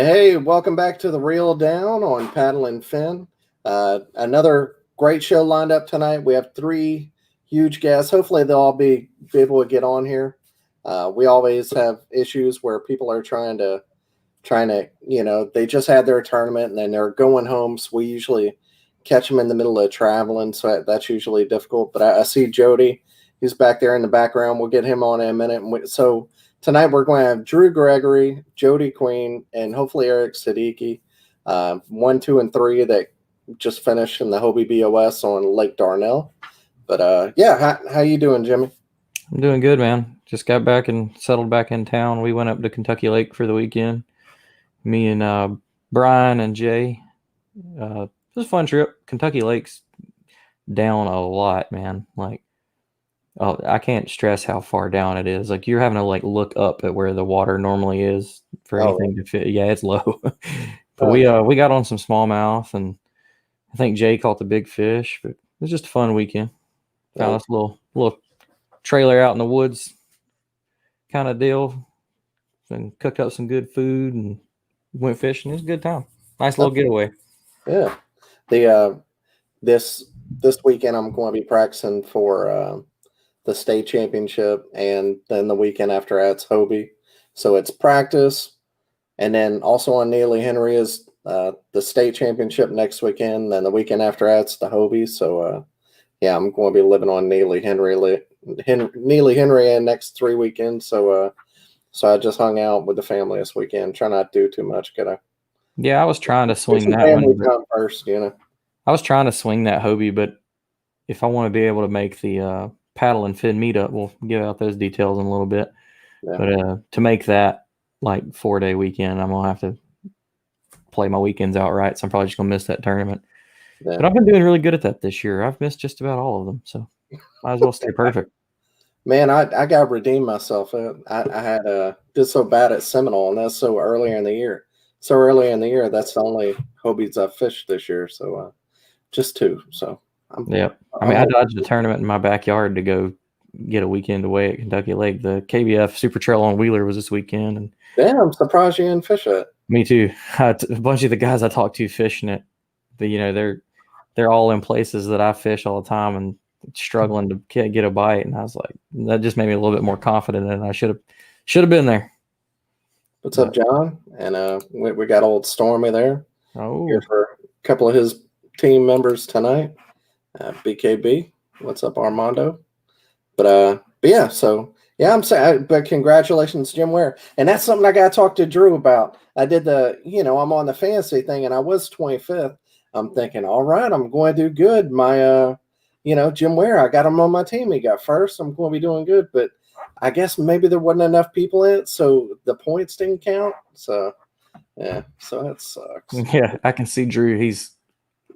Hey, welcome back to the Reel Down on Paddle and Fin. Another great show lined up tonight. We have three huge guests. Hopefully, they'll all be able to get on here. We always have issues where people are trying to, they just had their tournament and then they're going home. So we usually catch them in the middle of traveling. So that's usually difficult. But I see Jody. He's back there in the background. We'll get him on in a minute. So tonight we're going to have Drew Gregory, Jody Queen, and hopefully Eric Siddiqui, 1, 2, and 3 that just finished in the Hobie BOS on Lake Darnell. But yeah, how you doing, Jimmy? I'm doing good, man. Just got back and settled back in town. We went up to Kentucky Lake for the weekend. Me and Brian and Jay. It was a fun trip. Kentucky Lake's down a lot, man. I can't stress how far down it is. Like, you're having to look up at where the water normally is for anything to fit. Yeah, it's low. But we got on some smallmouth, and I think Jay caught the big fish. But it was just a fun weekend. Found us a little trailer out in the woods kind of deal, and cooked up some good food and went fishing. It was a good time. Nice little getaway. Yeah. This weekend I'm going to be practicing for the state championship, and then the weekend after that's Hobie. So it's practice, and then also on Neely Henry is the state championship next weekend. Then the weekend after that's the Hobie. So yeah, I'm going to be living on Neely Henry and next 3 weekends. So I just hung out with the family this weekend. Try not to do too much. Yeah, I was trying to swing that family one. time first, I was trying to swing that Hobie, but if I want to be able to make the paddle and fin meetup, we'll give out those details in a little bit. Yeah. But to make that 4-day weekend, I'm gonna have to play my weekends outright. So I'm probably just gonna miss that tournament. Yeah. But I've been doing really good at that this year. I've missed just about all of them, so might as well stay perfect. Man, I got to redeem myself. I had did so bad at Seminole, and that's so early in the year. So early in the year, that's the only Hobies I've fished this year. So just 2. So I dodged a tournament in my backyard to go get a weekend away at Kentucky Lake. The KBF Super Trail on Wheeler was this weekend, and damn, I'm surprised you didn't fish it. Me too. A bunch of the guys I talked to fishing it, but they're all in places that I fish all the time and struggling to get a bite. And I was like, that just made me a little bit more confident, and I should have been there. What's up, John? And we got old Stormy there. Oh, here for a couple of his team members tonight. BKB, what's up, Armando? But yeah, so yeah, I'm saying, but congratulations, Jim Ware. And that's something I got to talk to Drew about. I did I'm on the fantasy thing, and I was 25th. I'm thinking, all right, I'm going to do good. My, Jim Ware, I got him on my team. He got first. I'm going to be doing good. But I guess maybe there wasn't enough people in it, so the points didn't count. So, yeah, so that sucks. Yeah, I can see Drew.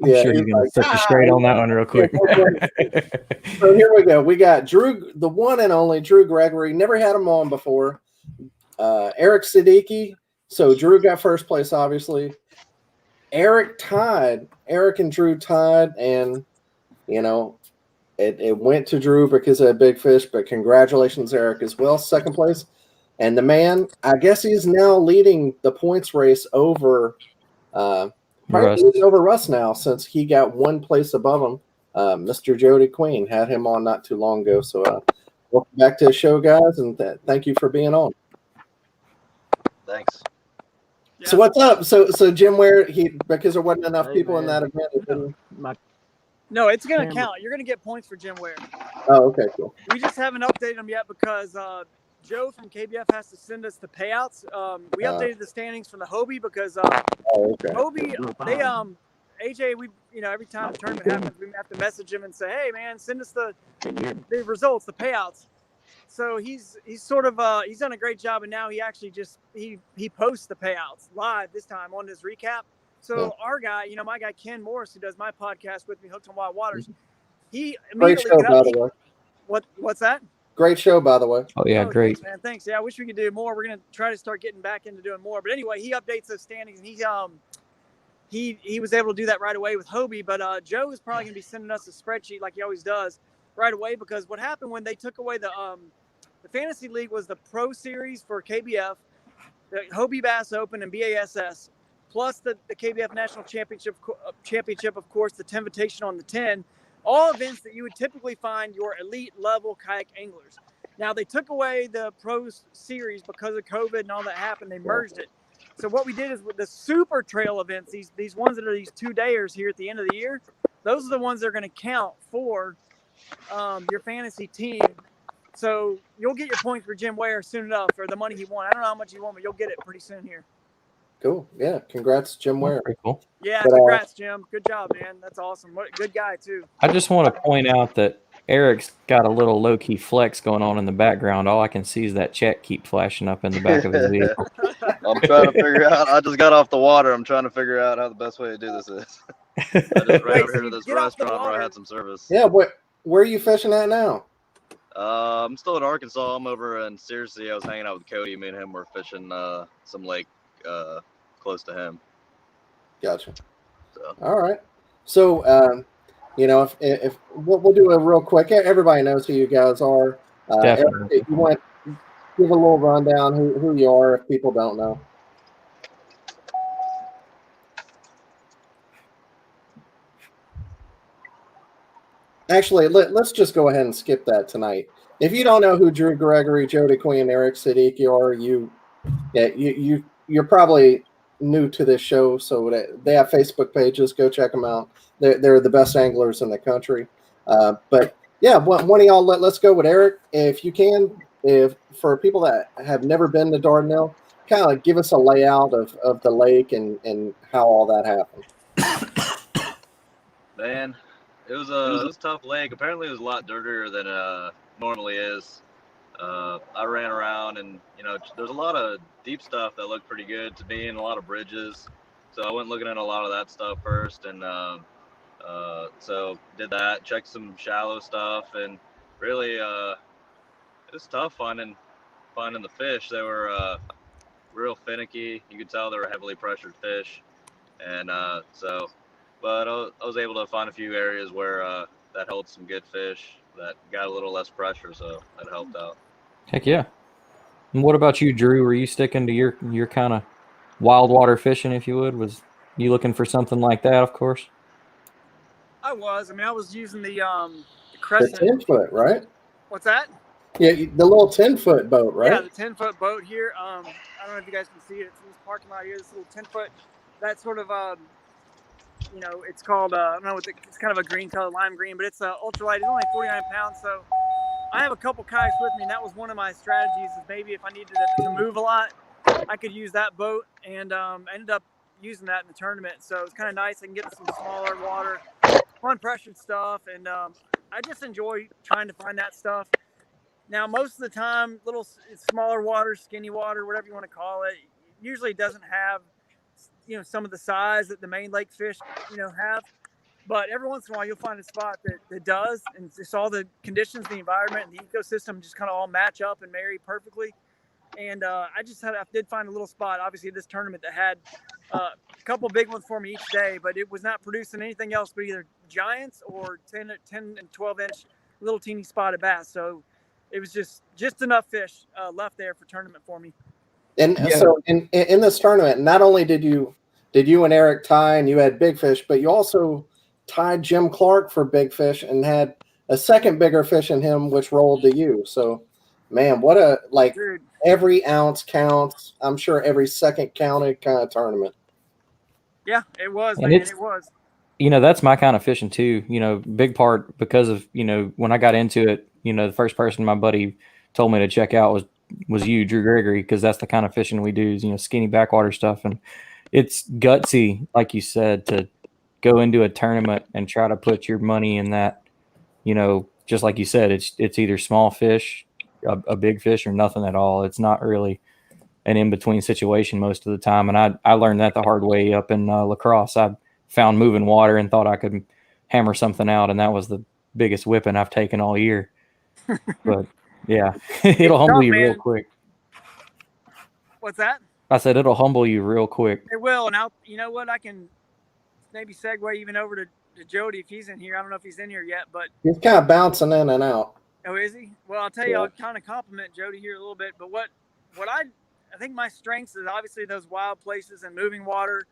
I'm sure he's going to set you straight on that one real quick. So here we go. We got Drew, the one and only Drew Gregory. Never had him on before. Eric Siddiqui. So Drew got first place, obviously. Eric and Drew tied, and it went to Drew because of a big fish. But congratulations, Eric, as well, second place. And the man, I guess he's now leading the points race over. Probably over Russ now, since he got one place above him. Mr. Jody Queen had him on not too long ago. So welcome back to the show, guys, and thank you for being on. Thanks. Yeah. So what's up? So Jim Ware, because there wasn't enough people in that event. No, it's going to count. You're going to get points for Jim Ware. Oh, okay, cool. We just haven't updated them yet because Joe from KBF has to send us the payouts. We updated the standings from the Hobie because Hobie, AJ, every time the tournament happens, we have to message him and say, hey man, send us the results, the payouts. So he's sort of he's done a great job, and now he actually he posts the payouts live this time on his recap. So our guy, my guy Ken Morris, who does my podcast with me, Hooked on Wild Waters, he immediately by the way. What's that? Great show, by the way. Oh, yeah, great. Thanks, man. Thanks. Yeah, I wish we could do more. We're going to try to start getting back into doing more. But anyway, he updates those standings, and he was able to do that right away with Hobie. But Joe is probably going to be sending us a spreadsheet like he always does right away, because what happened when they took away the Fantasy League was the Pro Series for KBF. the Hobie Bass Open and BASS, plus the KBF National Championship, of course, the 10 Invitational on the 10, all events that you would typically find your elite level kayak anglers. Now, they took away the Pros Series because of COVID and all that happened. They merged it. So what we did is with the super trail events, these ones that are these 2-dayers here at the end of the year, those are the ones that are going to count for your fantasy team. So you'll get your points for Jim Ware soon enough, or the money he won. I don't know how much he won, but you'll get it pretty soon here. Cool. Yeah. Congrats, Jim Ware. Pretty cool. Yeah, But, congrats, Jim. Good job, man. That's awesome. What a good guy, too. I just want to point out that Eric's got a little low-key flex going on in the background. All I can see is that check keep flashing up in the back of his vehicle. I'm trying to figure out. I just got off the water. I'm trying to figure out how the best way to do this is. I just ran over here to this Get off the restaurant where I water. had some service. Yeah. Where are you fishing at now? I'm still in Arkansas. I'm over in Searcy. I was hanging out with Cody. Me and him were fishing some lake close to him. Gotcha. So. All right. So, if we'll do a real quick. Everybody knows who you guys are. Definitely. Eric, if you want, give a little rundown who you are if people don't know. Actually, let's just go ahead and skip that tonight. If you don't know who Drew Gregory, Jody Queen, Eric Siddiqui are, you're probably new to this show. So they have Facebook pages. Go check them out. They're the best anglers in the country. But yeah, one of y'all, let's go with Eric. If you can, if for people that have never been to Dardanelle, kind of give us a layout of the lake and how all that happened. Man, it was a tough lake. Apparently, it was a lot dirtier than normally is. I ran around and, there's a lot of deep stuff that looked pretty good to me and a lot of bridges. So I went looking at a lot of that stuff first and so did that, checked some shallow stuff, and really it was tough finding the fish. They were real finicky. You could tell they were heavily pressured fish. And but I was able to find a few areas where that held some good fish that got a little less pressure, so that helped out. Heck yeah. And what about you, Drew? Were you sticking to your kind of wild water fishing, if you would? Was you looking for something like that, of course? I was. I mean, I was using the The Crescent. 10-foot, right? What's that? Yeah, the little 10-foot boat, right? Yeah, the 10-foot boat here. I don't know if you guys can see it. It's in this parking lot here. This little 10-foot. That sort of, it's called. I don't know what it's kind of a green color, lime green, but it's ultralight. It's only 49 pounds, so I have a couple kayaks with me, and that was one of my strategies. Is maybe if I needed to move a lot, I could use that boat, and I ended up using that in the tournament. So it's kind of nice. I can get some smaller water, unpressured stuff, and I just enjoy trying to find that stuff. Now, most of the time, little smaller water, skinny water, whatever you want to call it, usually doesn't have, some of the size that the main lake fish, have. But every once in a while, you'll find a spot that does, and just all the conditions, the environment, and the ecosystem just kind of all match up and marry perfectly. And I did find a little spot, obviously, this tournament that had a couple big ones for me each day, but it was not producing anything else but either giants or 10 and 12-inch little teeny spotted bass. So it was just enough fish left there for tournament for me. And so in this tournament, not only did you and Eric tie and you had big fish, but you also tied Jim Clark for big fish and had a second bigger fish in him, which rolled to you. So, man, what Dude. Every ounce counts. I'm sure every second counted kind of tournament. Yeah, it was, And man. It was. That's my kind of fishing too. Big part because of, when I got into it, the first person my buddy told me to check out was you, Drew Gregory, because that's the kind of fishing we do is, skinny backwater stuff. And it's gutsy, like you said, to go into a tournament and try to put your money in that, just like you said, it's either small fish, a big fish, or nothing at all. It's not really an in-between situation most of the time. And I learned that the hard way up in La Crosse. I found moving water and thought I could hammer something out, and that was the biggest whipping I've taken all year. But yeah, it'll humble you real quick. What's that? I said it'll humble you real quick. It will, and you know what? I can maybe segue even over to Jody if he's in here. I don't know if he's in here yet, but He's kind of bouncing in and out. oh, is he? Well, I'll tell you, I'll kind of compliment Jody here a little bit. But what I think my strengths is obviously those wild places and moving water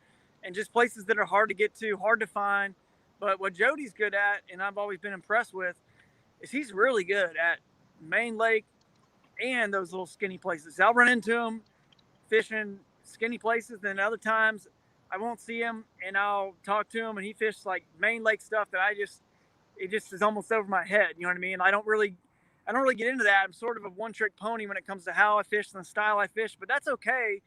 and just places that are hard to get to, hard to find. But what Jody's good at, and I've always been impressed with, is he's really good at main lake and those little skinny places. I'll run into him fishing skinny places, then other times I won't see him and I'll talk to him and he fishes like main lake stuff that it just is almost over my head. You know what I mean? I don't really get into that. I'm sort of a one-trick pony when it comes to how I fish and the style I fish, but that's okay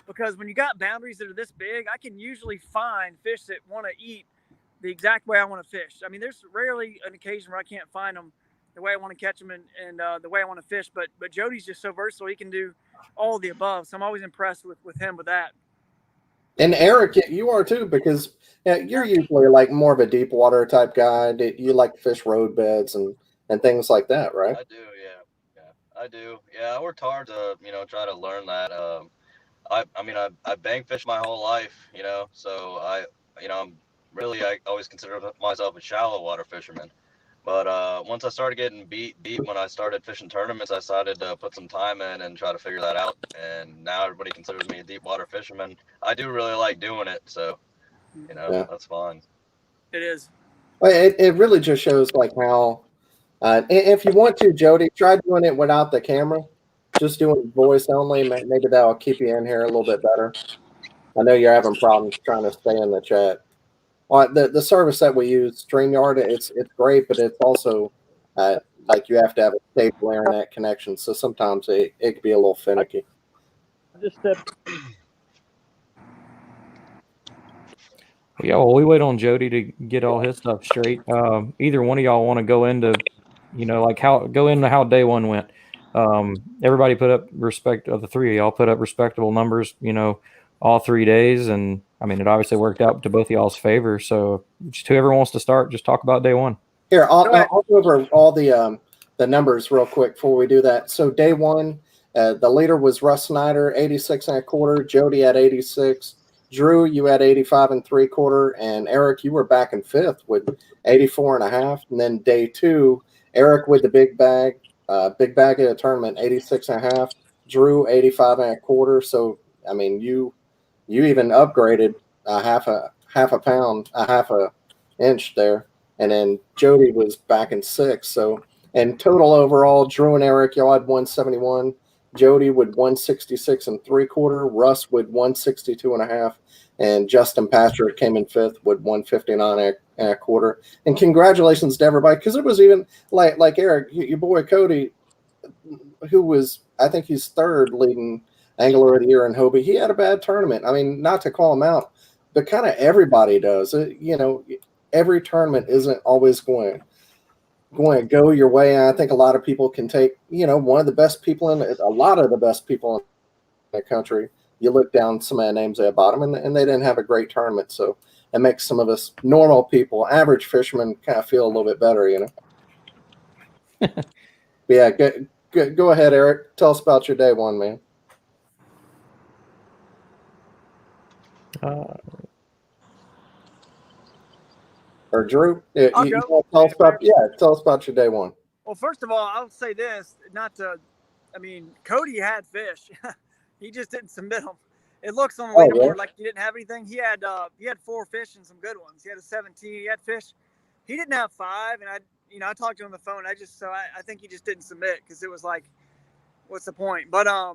because when you got boundaries that are this big, I can usually find fish that want to eat the exact way I want to fish. I mean, there's rarely an occasion where I can't find them the way I want to catch them and the way I want to fish. But Jody's just so versatile; he can do all of the above. So I'm always impressed with him with that. And Eric, you are too, because you're usually like more of a deep water type guy. You like to fish road beds and things like that, right? I do, yeah, I do. Yeah, I worked hard to try to learn that. I bank fished my whole life, so I'm really, I always consider myself a shallow water fisherman. But once I started getting beat deep, when I started fishing tournaments, I decided to put some time in and try to figure that out. And now everybody considers me a deep water fisherman. I do really like doing it, so that's fun. It is. It really just shows like how, if you want to, Jody, try doing it without the camera, just doing voice only. Maybe that'll keep you in here a little bit better. I know you're having problems trying to stay in the chat. The service that we use, StreamYard, it's great, but it's also like you have to have a stable internet connection, so sometimes it can be a little finicky. Yeah, well, we wait on Jody to get all his stuff straight. Either one of y'all want to go into, how day one went. Everybody put up the three of y'all put up respectable numbers, all 3 days, and I mean, it obviously worked out to both of y'all's favor. So, just whoever wants to start, just talk about day one. Here, I'll go over all the numbers real quick before we do that. So, day one, the leader was Russ Snyder, 86 1/4. Jody at 86. Drew, you had 85 3/4, and Eric, you were back in fifth with 84 1/2. And then day two, Eric with the big bag of the tournament, 86 1/2. Drew, 85 1/4. So, I mean, you even upgraded a half a pound, a half a inch there. And then Jody was back in sixth. So, and total overall, Drew and Eric, y'all had 171. Jody with 166 3/4. Russ with 162 1/2. And Justin Patrick came in fifth with 159 1/4. And congratulations to everybody, because it was even like Eric, your boy Cody, who was, I think he's third leading angler of the year in Hobie. He had a bad tournament. I mean, not to call him out, but kind of everybody does. Every tournament isn't always going to go your way. And I think a lot of people can take, one of the best people a lot of the best people in the country. You look down some of the names at the bottom, and they didn't have a great tournament. So it makes some of us normal people, average fishermen, kind of feel a little bit better, But yeah, go ahead, Eric. Tell us about your day one, man. Or Drew, tell us about your day one. Well, first of all, I'll say this, Cody had fish. He just didn't submit them. It looks on the leaderboard like he didn't have anything. He had 4 fish and some good ones. He had a 17. He had fish. He didn't have 5, and I talked to him on the phone. I think he just didn't submit because it was like, what's the point? But I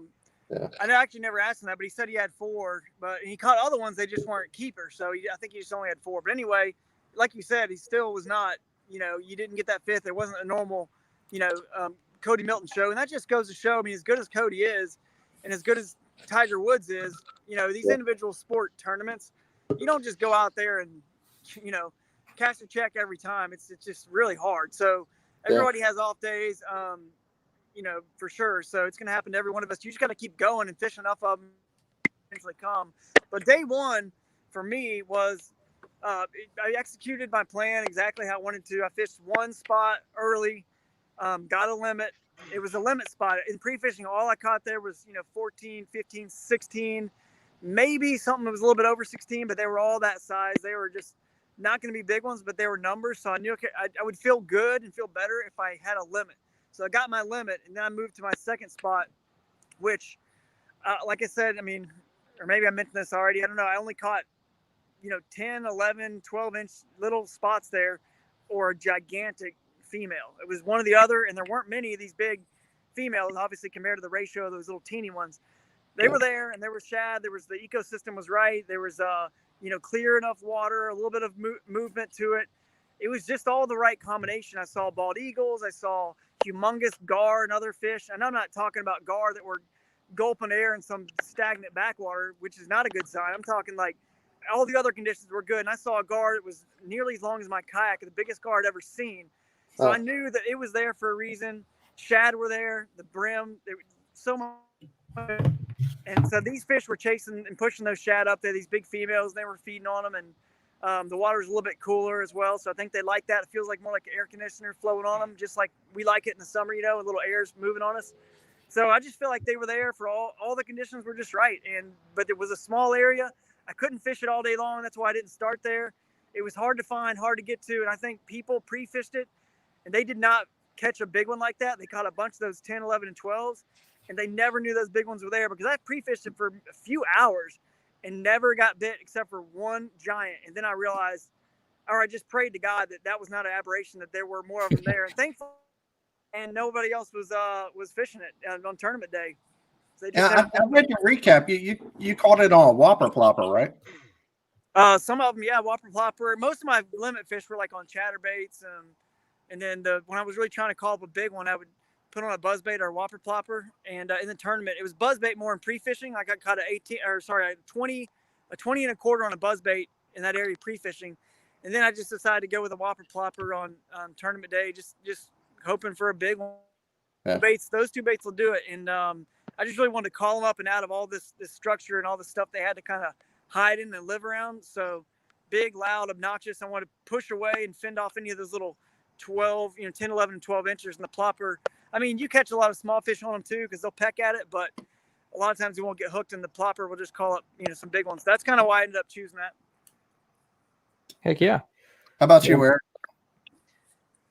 actually never asked him that, but he said he had 4. But he caught other ones; they just weren't keepers. So I think he just only had 4. But anyway, like you said, he still was not. You didn't get that fifth. It wasn't a normal, Cody Milton show, and that just goes to show. I mean, as good as Cody is, and as good as Tiger Woods is, these individual sport tournaments, you don't just go out there and, cash a check every time. It's just really hard. So everybody has off days, for sure. So it's going to happen to every one of us. You just got to keep going and fish enough of them to eventually come. But day one for me was, I executed my plan exactly how I wanted to. I fished one spot early, got a limit. It was a limit spot. In pre-fishing, all I caught there was, 14, 15, 16, maybe something that was a little bit over 16, but they were all that size. They were just not going to be big ones, but they were numbers. So I knew I would feel good and feel better if I had a limit. So I got my limit, and then I moved to my second spot, which like I said, I mean, or maybe I mentioned this already. I don't know. I only caught, 10, 11, 12-inch little spots there, or a gigantic female. It was one or the other, and there weren't many of these big females, obviously, compared to the ratio of those little teeny ones. They were there, and there was shad. There was the ecosystem was right. There was, clear enough water, a little bit of movement to it. It was just all the right combination. I saw bald eagles. I saw humongous gar and other fish. And I'm not talking about gar that were gulping air in some stagnant backwater, which is not a good sign. I'm talking like all the other conditions were good. And I saw a gar that was nearly as long as my kayak, the biggest gar I'd ever seen. So I knew that it was there for a reason. Shad were there, the brim, so much. And so these fish were chasing and pushing those shad up there, these big females. They were feeding on them, and the water was a little bit cooler as well. So I think they like that. It feels like more like an air conditioner flowing on them, just like we like it in the summer, a little air's moving on us. So I just feel like they were there for all the conditions were just right. But it was a small area. I couldn't fish it all day long. That's why I didn't start there. It was hard to find, hard to get to. And I think people pre-fished it, and they did not catch a big one like that. They caught a bunch of those 10, 11, and 12s. And they never knew those big ones were there because I pre-fished it for a few hours and never got bit except for one giant. And then I realized, or I just prayed to God that was not an aberration, that there were more of them there. And thankfully, and nobody else was fishing it on tournament day. So I read your recap. You caught it on a whopper plopper, right? Some of them, yeah, whopper plopper. Most of my limit fish were like on chatterbaits, and then when I was really trying to call up a big one, I would put on a buzzbait or a whopper plopper. And in the tournament, it was buzzbait more in pre-fishing. Like I caught a 20 and a quarter on a buzzbait in that area pre-fishing, and then I just decided to go with a whopper plopper on tournament day, just hoping for a big one. Yeah. Those two baits will do it. And I just really wanted to call them up and out of all this structure and all the stuff they had to kind of hide in and live around. So big, loud, obnoxious. I want to push away and fend off any of those little 12, 10, 11, and 12 inches. And the plopper, I mean, you catch a lot of small fish on them too because they'll peck at it, but a lot of times you won't get hooked, and the plopper will just call up, some big ones. That's kind of why I ended up choosing that. Heck yeah. How about you, Eric?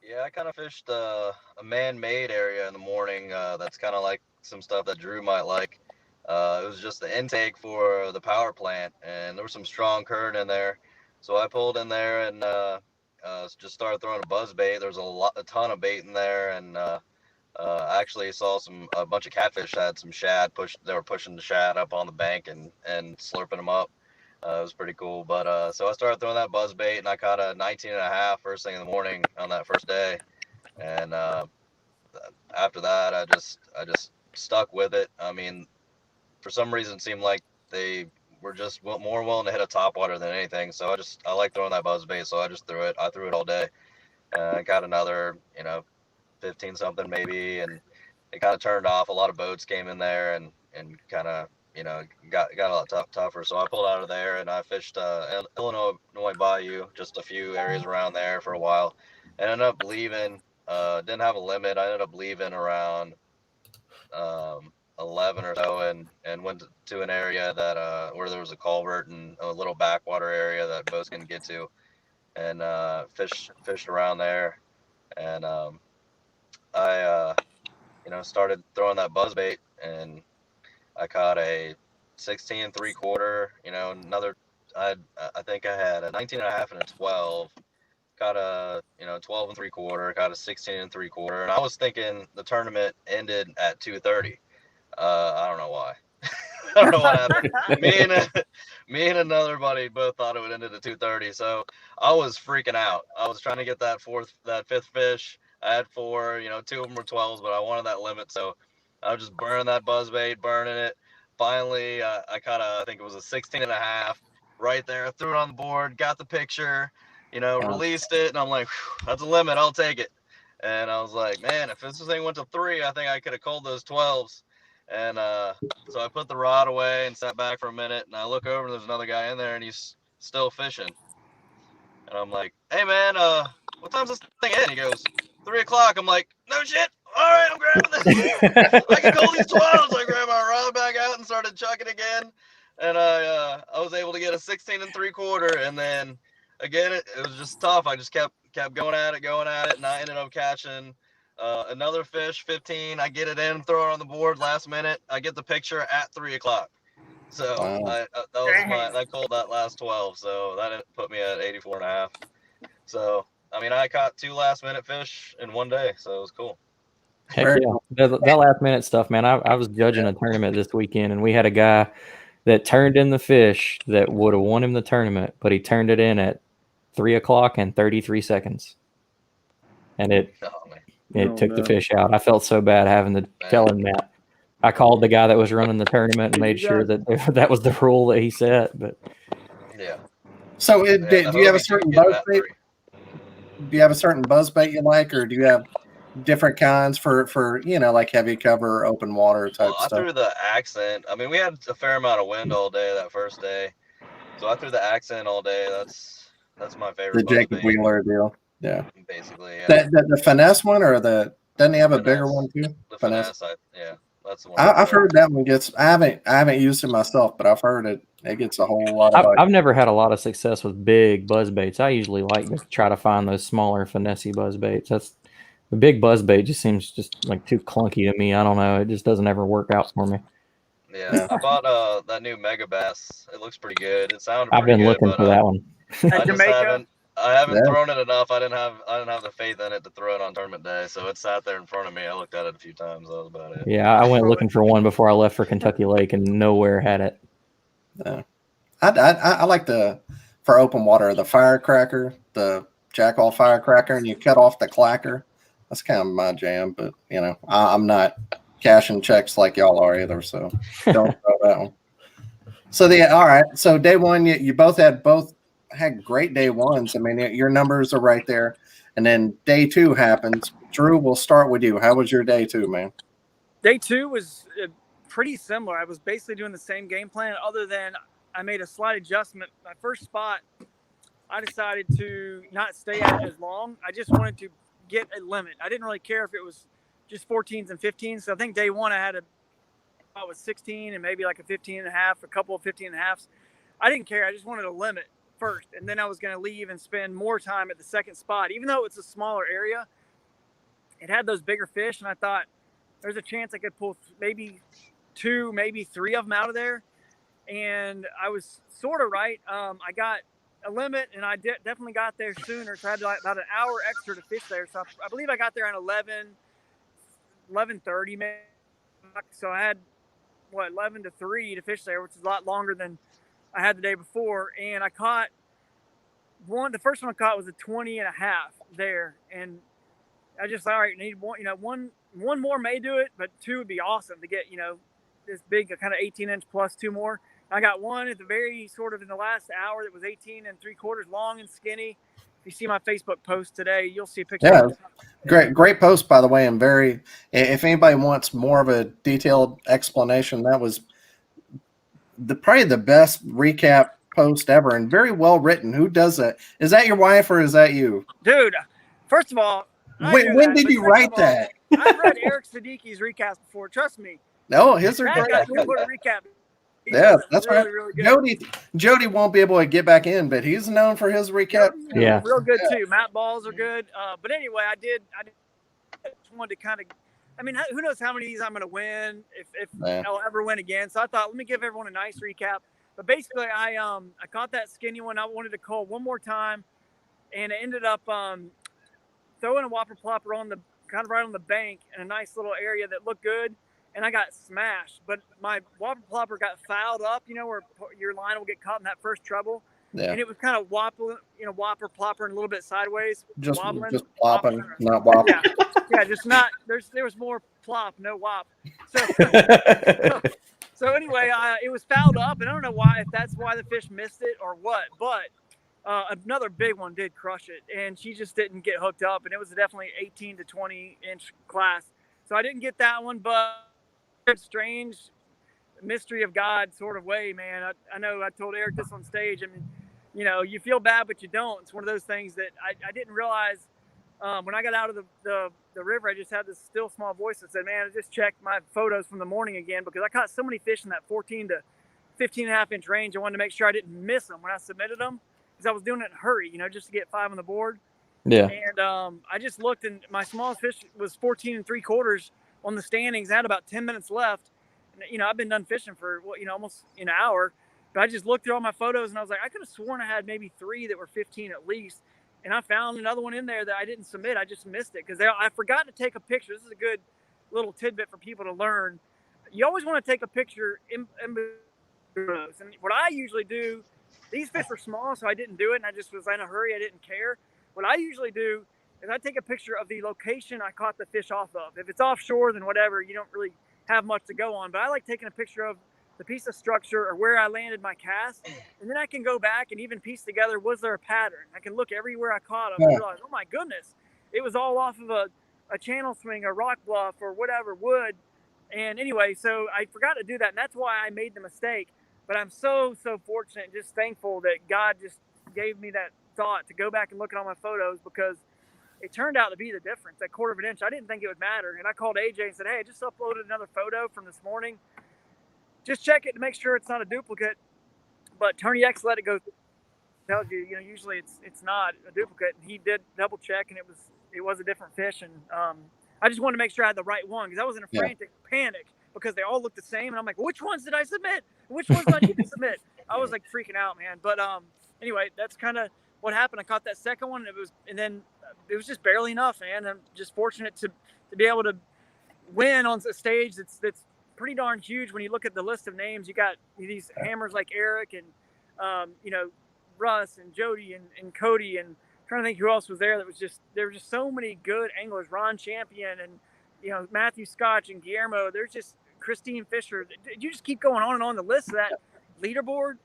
Yeah, I kind of fished a man-made area in the morning. That's kind of like some stuff that Drew might like. It was just the intake for the power plant, and there was some strong current in there. So I pulled in there and just started throwing a buzz bait. There was a ton of bait in there, and I actually saw a bunch of catfish that had some shad. They were pushing the shad up on the bank and slurping them up. It was pretty cool. But so I started throwing that buzz bait, and I caught a 19.5 first thing in the morning on that first day. And after that, I just stuck with it. I mean, for some reason, it seemed like they were just more willing to hit a topwater than anything. So I like throwing that buzz bait, so I just threw it. I threw it all day. I got another, 15 something maybe, and it kind of turned off. A lot of boats came in there and kind of, got a lot tougher. So I pulled out of there and I fished Illinois Bayou, just a few areas around there for a while. And ended up leaving. Didn't have a limit. I ended up leaving around 11 or so, and went to an area that where there was a culvert and a little backwater area that boats can get to, and fished around there. And I started throwing that buzzbait, and I caught a 16 3/4. Another. I think I had a 19.5 and a 12. Caught a 12 3/4. Caught a 16 3/4. And I was thinking the tournament ended at 2:30. I don't know why. I don't know what happened. Me and another buddy both thought it would end at 2:30. So I was freaking out. I was trying to get that fifth fish. I had 4, 2 of them were 12s, but I wanted that limit. So I was just burning that buzzbait, burning it. Finally, I caught I think it was a 16.5 right there. Threw it on the board, got the picture, released it. And I'm like, that's a limit. I'll take it. And I was like, man, if this thing went to 3, I think I could have called those 12s. And so I put the rod away and sat back for a minute, and I look over and there's another guy in there and he's still fishing. And I'm like, hey man, what time's this thing in? He goes, 3 o'clock. I'm like, no shit. All right, I'm grabbing this. I can call these 12s. I grabbed my rod back out and started chucking again. And I was able to get a 16 3/4. And then again, it was just tough. I just kept going at it. And I ended up catching Another fish, 15. I get it in, throw it on the board last minute. I get the picture at 3 o'clock. So Wow. I called that last 12. So that put me at 84 and a half. So, I mean, I caught 2 last minute fish in one day. So it was cool. Heck Very yeah. That last minute stuff, man. I was judging a tournament this weekend, and we had a guy that turned in the fish that would have won him the tournament, but he turned it in at 3 o'clock and 33 seconds. And it took the fish out. I felt so bad having to tell him that. I called the guy that was running the tournament and made sure that that was the rule that he set. But yeah. So, do you have a certain buzz bait? Do you have a certain buzz bait you like, or do you have different kinds for like heavy cover, open water type I stuff? threw the Accent. I mean, we had a fair amount of wind all day that first day, so I threw the Accent all day. That's my favorite. The buzz Jacob bait, Wheeler deal. Yeah. basically. Yeah. The finesse one, or doesn't he have a bigger Finesse. one too? The finesse. Yeah, that's the one. I've heard that one gets. I haven't used it myself, but I've heard it gets a whole lot of bites. I've never had a lot of success with big buzz baits. I usually like to try to find those smaller finessey buzz baits. The big buzz bait just seems just like too clunky to me. I don't know. It just doesn't ever work out for me. Yeah, I bought that new Mega Bass. It looks pretty good. It sounded. I've been looking for that one. I haven't thrown it enough. I didn't have the faith in it to throw it on tournament day, so it sat there in front of me. I looked at it a few times. That was about it. Yeah, I went looking for one before I left for Kentucky Lake, and nowhere had it. Yeah. I like for open water, the firecracker, the Jackall firecracker, and you cut off the clacker. That's kind of my jam, but I'm not cashing checks like y'all are either, so don't throw that one. So all right. So day one, you both had great day ones. I mean, your numbers are right there. And then day two happens. Drew, we'll start with you. How was your day two, man? Day two was pretty similar. I was basically doing the same game plan, other than I made a slight adjustment. My first spot, I decided to not stay at as long. I just wanted to get a limit. I didn't really care if it was just 14s and 15s. So I think day one I was 16 and maybe like a 15 and a half, a couple of 15 and a halves. I didn't care. I just wanted a limit first, and then I was going to leave and spend more time at the second spot. Even though it's a smaller area, it had those bigger fish, and I thought there's a chance I could pull maybe 2, maybe 3 of them out of there. And I was sort of right. I got a limit, and I definitely got there sooner. So I had about an hour extra to fish there. So I believe I got there at 11:30 maybe. So I had 11 to 3 to fish there, which is a lot longer than I had the day before. And I caught one. The first one I caught was a 20 and a half there, and I just all right, need one more may do it, but 2 would be awesome to get this big kind of 18-inch plus 2 more. I got one at the very sort of in the last hour that was 18 3/4 long and skinny. If you see my Facebook post today, you'll see a picture. Yeah, great post, by the way. And if anybody wants more of a detailed explanation, that was probably the best recap post ever, and very well written. Who does that? Is that your wife or is that you? Dude, first of all, when did you write that? I've read Eric Siddiqui's recaps before. Trust me. No, his are great. Recap. Yeah, that's really, right. Really good. Jody won't be able to get back in, but he's known for his recap. Yeah, real good too. Matt balls are good. But anyway, I just wanted to kind of. I mean, who knows how many of these I'm going to win if I'll ever win again. So I thought, let me give everyone a nice recap. But basically, I caught that skinny one. I wanted to call one more time, and I ended up throwing a whopper plopper on the kind of right on the bank in a nice little area that looked good. And I got smashed, but my whopper plopper got fouled up, where your line will get caught in that first treble. Yeah. And it was kind of wobbling, whopper plopper and a little bit sideways. Just wobbling, plopping, not wobbling. Yeah, just not. There was more plop, no whop. So anyway, it was fouled up, and I don't know if that's why the fish missed it or what, but another big one did crush it, and she just didn't get hooked up, and it was definitely 18 to 20 inch class. So I didn't get that one, but strange mystery of God sort of way, man. I know I told Eric this on stage. I mean, you feel bad, but you don't. It's one of those things that I didn't realize when I got out of the river. I just had this still small voice that said, man, I just checked my photos from the morning again, because I caught so many fish in that 14 to 15 and a half inch range. I wanted to make sure I didn't miss them when I submitted them, because I was doing it in a hurry, just to get 5 on the board. Yeah. And I just looked, and my smallest fish was 14 3/4 on the standings. I had about 10 minutes left. And, I've been done fishing for, almost an hour. But I just looked through all my photos, and I was like, I could have sworn I had maybe 3 that were 15 at least. And I found another one in there that I didn't submit. I just missed it because I forgot to take a picture. This is a good little tidbit for people to learn. You always want to take a picture in photos. And what I usually do, these fish were small, so I didn't do it, and I just was in a hurry. I didn't care. What I usually do is I take a picture of the location I caught the fish off of. If it's offshore, then whatever, you don't really have much to go on. But I like taking a picture of the piece of structure or where I landed my cast, and then I can go back and even piece together, was there a pattern? I can look everywhere I caught them and realize, oh my goodness, it was all off of a channel swing, a rock bluff, or whatever, wood. And anyway, so I forgot to do that, and that's why I made the mistake. But I'm so fortunate and just thankful that God just gave me that thought to go back and look at all my photos, because it turned out to be the difference, that 1/4 inch. I didn't think it would matter. And I called AJ and said, hey, I just uploaded another photo from this morning. Just check it to make sure it's not a duplicate. But Tony X let it go. Tells you, usually it's not a duplicate. And he did double check, and it was a different fish. And I just wanted to make sure I had the right one, because I was in a frantic panic because they all looked the same. And I'm like, which ones did I submit? Which ones did I need to submit? I was like freaking out, man. But anyway, that's kind of what happened. I caught that second one, and then it was just barely enough, man. I'm just fortunate to be able to win on a stage that's pretty darn huge. When you look at the list of names, you got these hammers like Eric and Russ and Jody and Cody, and I'm trying to think who else was there. There were just so many good anglers. Ron Champion and Matthew Scotch and Guillermo. There's just Christine Fisher. You just keep going on and on the list of that leaderboard.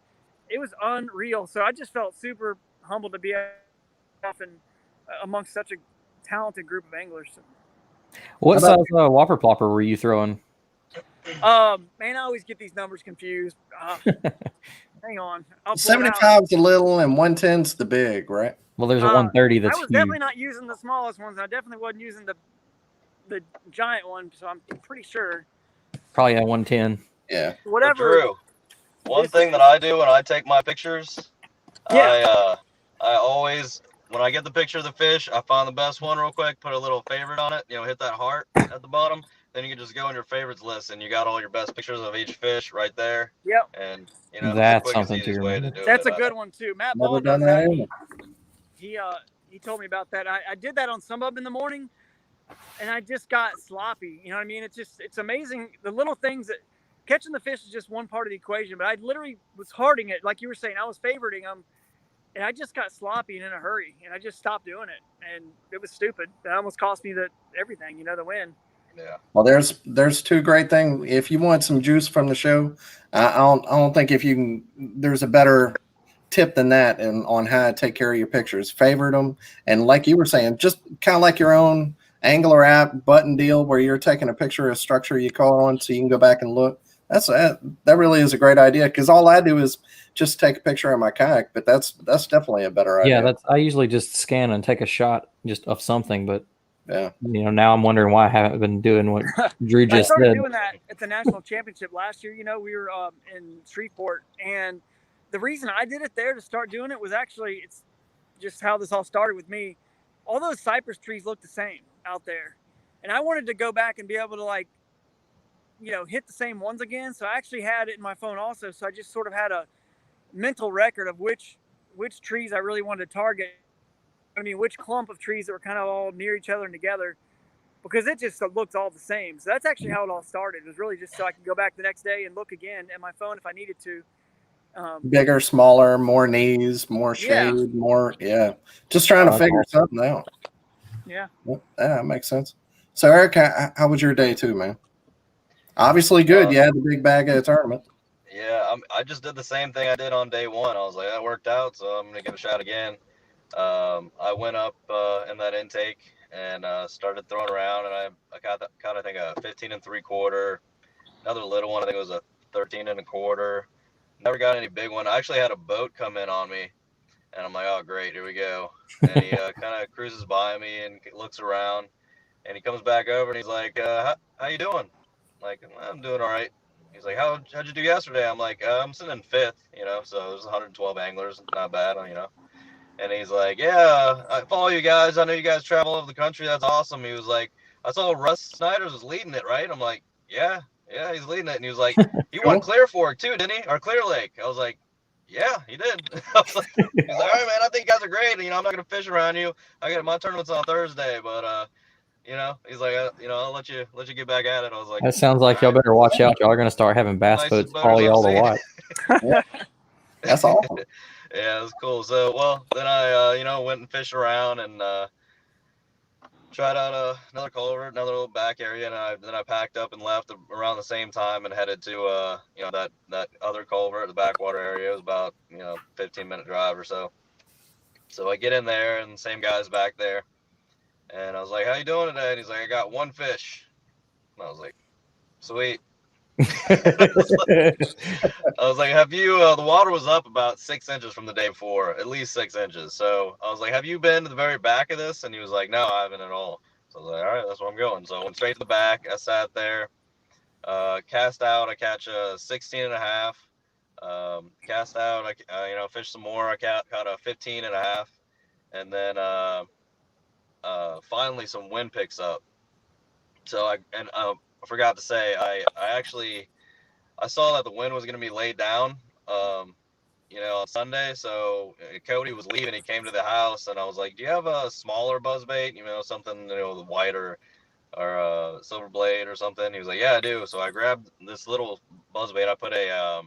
It was unreal. So I just felt super humbled to be off amongst such a talented group of anglers. What size whopper plopper were you throwing? Man, I always get these numbers confused. Hang on. 75's the little and 110's the big, right? Well, there's a 130 that's I was huge. definitely not using the smallest ones. I definitely wasn't using the giant one, so I'm pretty sure. Probably at 110. Yeah. Whatever. Drew, one thing that I do when I take my pictures, I always, when I get the picture of the fish, I find the best one real quick, put a little favorite on it, hit that heart at the bottom. Then you can just go in your favorites list, and you got all your best pictures of each fish right there. Yep. And that's the something easiest to way remember. do That's it. a good one too. Matt Never Ball done does that that. either. He told me about that. I did that on Some Up in the morning, and I just got sloppy. You know what I mean? It's amazing, the little things that catching the fish is just one part of the equation. But I literally was hearting it, like you were saying. I was favoriting them, and I just got sloppy and in a hurry, and I just stopped doing it, and it was stupid. That almost cost me everything, the win. Yeah. Well, there's two great things. If you want some juice from the show, I don't think there's a better tip than that on how to take care of your pictures. Favorite them, and like you were saying, just kind of like your own Angler app button deal where you're taking a picture of structure you caught on, so you can go back and look. That really is a great idea, because all I do is just take a picture of my kayak, but that's definitely a better idea. Yeah, I usually just scan and take a shot just of something, but yeah, now I'm wondering why I haven't been doing what Drew just I started said. doing that at the national championship last year. We were in Shreveport, and the reason I did it there to start doing it was actually, it's just how this all started with me. All those cypress trees look the same out there, and I wanted to go back and be able to hit the same ones again. So I actually had it in my phone also. So I just sort of had a mental record of which trees I really wanted to target. I mean, which clump of trees that were kind of all near each other and together, because it just looked all the same. So that's actually how it all started. It was really just so I could go back the next day and look again at my phone if I needed to. Bigger, smaller, more knees, more shade, more. Yeah. Just trying to figure something out. Yeah. Yeah, that makes sense. So Eric, how was your day too, man? Obviously good. You had the big bag at the tournament. Yeah, I just did the same thing I did on day one. I was like, that worked out, so I'm gonna give it a shot again. I went up in that intake and started throwing around, and I caught I think a 15 3/4, another little one. I think it was a 13 1/4. Never got any big one. I actually had a boat come in on me, and I'm like, oh great, here we go. And he kind of cruises by me and looks around, and he comes back over and he's like, how you doing? I'm like, I'm doing all right. He's like, how'd you do yesterday? I'm like, I'm sitting in 5th, so there's 112 anglers, not bad, And he's like, yeah, I follow you guys. I know you guys travel all over the country. That's awesome. He was like, I saw Russ Snyder's was leading it, right? I'm like, yeah, he's leading it. And he was like, he won Cool. Clear Fork too, didn't he? Or Clear Lake. I was like, yeah, he did. I was like, he's like, all right, man, I think you guys are great. And, I'm not going to fish around you. My tournament's on Thursday, but, he's like, I'll let you get back at it. I was like, That sounds like y'all better watch out. Y'all are gonna start having bass Nice boats and follow better y'all than to I've watch. That's awesome. Yeah, it was cool. So, well, then I, went and fished around and tried out another culvert, another little back area, and then I packed up and left around the same time and headed to, that other culvert, the backwater area. It was about, 15-minute drive or so. So I get in there, and the same guy's back there, and I was like, "How you doing today?" And he's like, "I got one fish." And I was like, "Sweet." I was like, have you, the water was up about 6 inches from the day before, at least 6 inches. So I was like, have you been to the very back of this? And he was like, no, I haven't at all. So I was like, all right, that's where I'm going. So I went straight to the back. I sat there, cast out. I catch a 16 and a half. Cast out, I fished some more. I caught a 15 and a half. And then finally some wind picks up. So I forgot to say, I saw that the wind was going to be laid down, on Sunday. So Cody was leaving. He came to the house, and I was like, "Do you have a smaller buzzbait? Something, the white or silver blade or something?" He was like, "Yeah, I do." So I grabbed this little buzzbait. I put a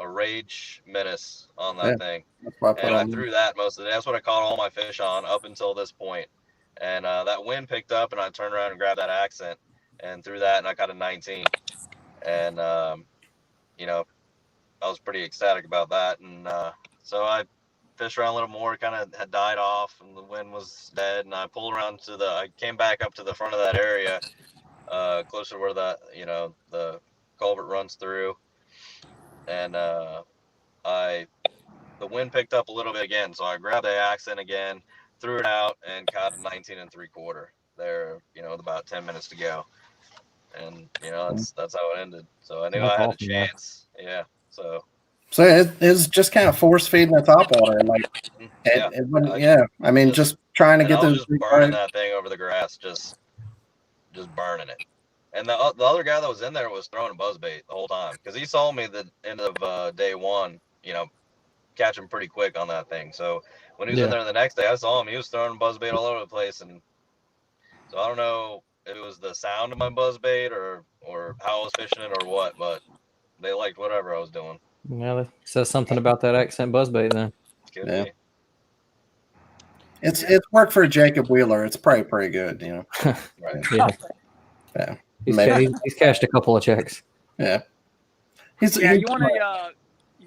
Rage Menace on that thing, That's what I put and I on. threw that most of the day. That's what I caught all my fish on up until this point. And that wind picked up, and I turned around and grabbed that accent and threw that, and I caught a 19. And I was pretty ecstatic about that. And so I fished around a little more, kind of had died off, and the wind was dead. And I pulled around I came back up to the front of that area, closer to where the culvert runs through. And the wind picked up a little bit again. So I grabbed the accent again, threw it out, and caught a 19 3/4 there, with about 10 minutes to go. And, that's how it ended. So I knew That's I had awesome, a man. chance. Yeah. So it's just kind of force feeding the top water, like yeah, I mean, just trying to get I was those just big burning bites. that thing over the grass, just burning it. And the other guy that was in there was throwing a buzzbait the whole time, because he saw me the end of day one, catching pretty quick on that thing. So when he was in Yeah. there the next day, I saw him. He was throwing buzzbait all over the place, and so I don't know if it was the sound of my buzzbait or how I was fishing it or what, but they liked whatever I was doing. Yeah, that says something about that accent buzzbait then. Could Yeah. be. It's worked for Jacob Wheeler. It's probably pretty good, Right. Yeah. Yeah. He's cashed a couple of checks. Yeah. You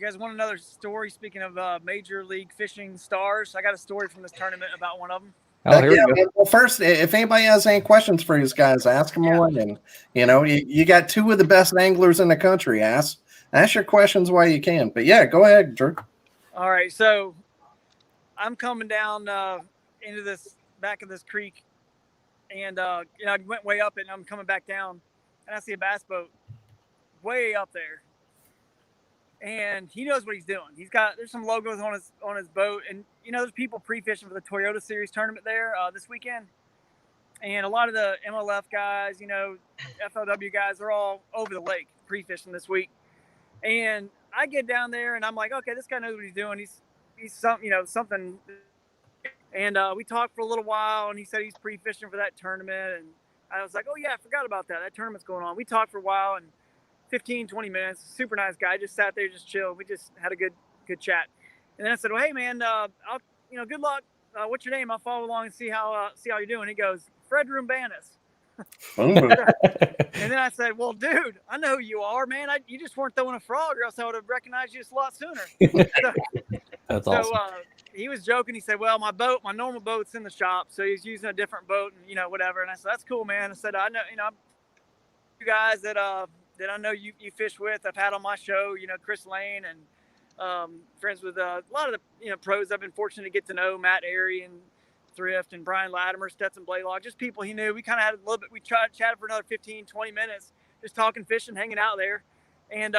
guys want another story? Speaking of Major League Fishing stars, I got a story from this tournament about one of them. Oh, here we go. Man, well, first, if anybody has any questions for these guys, ask them one. And you got two of the best anglers in the country. Ask your questions while you can. But yeah, go ahead, Drew. All right, so I'm coming down into this back of this creek, and I went way up it, and I'm coming back down, and I see a bass boat way up there, and he knows what he's doing. There's some logos on his boat, and there's people pre-fishing for the Toyota Series tournament there this weekend, and a lot of the MLF guys, FLW guys, are all over the lake pre-fishing this week, and I get down there and I'm like, okay, this guy knows what he's doing. He's something. And we talked for a little while, and he said he's pre-fishing for that tournament, and I was like, oh yeah, I forgot about that. That tournament's going on. We talked for a while, and 15, 20 minutes. Super nice guy. Just sat there, just chilled. We just had a good chat. And then I said, well, hey man, good luck. What's your name? I'll follow along and see how you're doing. He goes, Fred Rumbanis. And then I said, well, dude, I know who you are, man. You just weren't throwing a frog, or else I would have recognized you just a lot sooner. That's awesome. So he was joking. He said, well, my normal boat's in the shop. So he's using a different boat and, whatever. And I said, that's cool, man. I said, I know, you guys that I know you fish with, I've had on my show, Chris Lane, and friends with a lot of the, pros I've been fortunate to get to know, Matt Airy and Thrift and Brian Latimer, Stetson Blaylock, just people he knew. We kind of had a little bit, we chatted for another 15, 20 minutes, just talking, fishing, hanging out there. And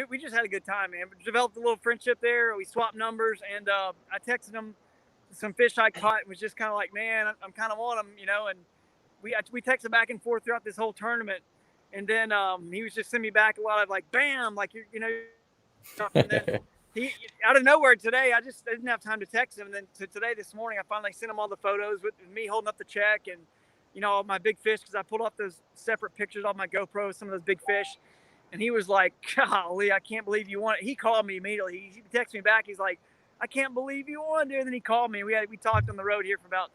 we just had a good time, man. We developed a little friendship there. We swapped numbers, and I texted him some fish I caught and was just kind of like, man, I'm kind of on them, you know. And we texted back and forth throughout this whole tournament. And then he was just sending me back a lot of like, bam, like, you know. And then he, out of nowhere today, I didn't have time to text him. And then today, this morning, I finally sent him all the photos with me holding up the check and, you know, all my big fish, because I pulled off those separate pictures off my GoPro, some of those big fish. And he was like, golly, I can't believe you won it. He called me immediately. He texted me back. He's like, I can't believe you won, dude. And then he called me. We talked on the road here for about,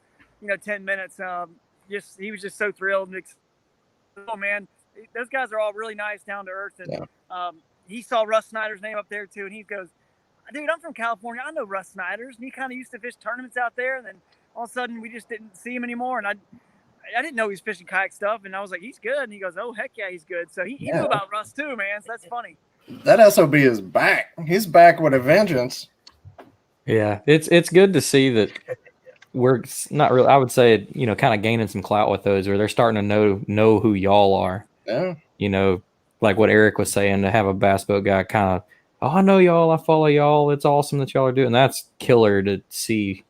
10 minutes. He was just so thrilled. Oh, man, those guys are all really nice, down to earth. And he saw Russ Snyder's name up there too. And he goes, dude, I'm from California. I know Russ Snyder's. And he kind of used to fish tournaments out there. And then all of a sudden we just didn't see him anymore. And I didn't know he was fishing kayak stuff, and I was like, he's good. And he goes, oh, heck yeah, he's good. So he knew about Russ too, man. So that's funny. That SOB is back. He's back with a vengeance. Yeah, it's good to see that we're not really, I would say, kind of gaining some clout with those, where they're starting to know who y'all are. Yeah. Like what Eric was saying, to have a bass boat guy kind of, oh, I know y'all, I follow y'all. It's awesome that y'all are doing. That's killer to see.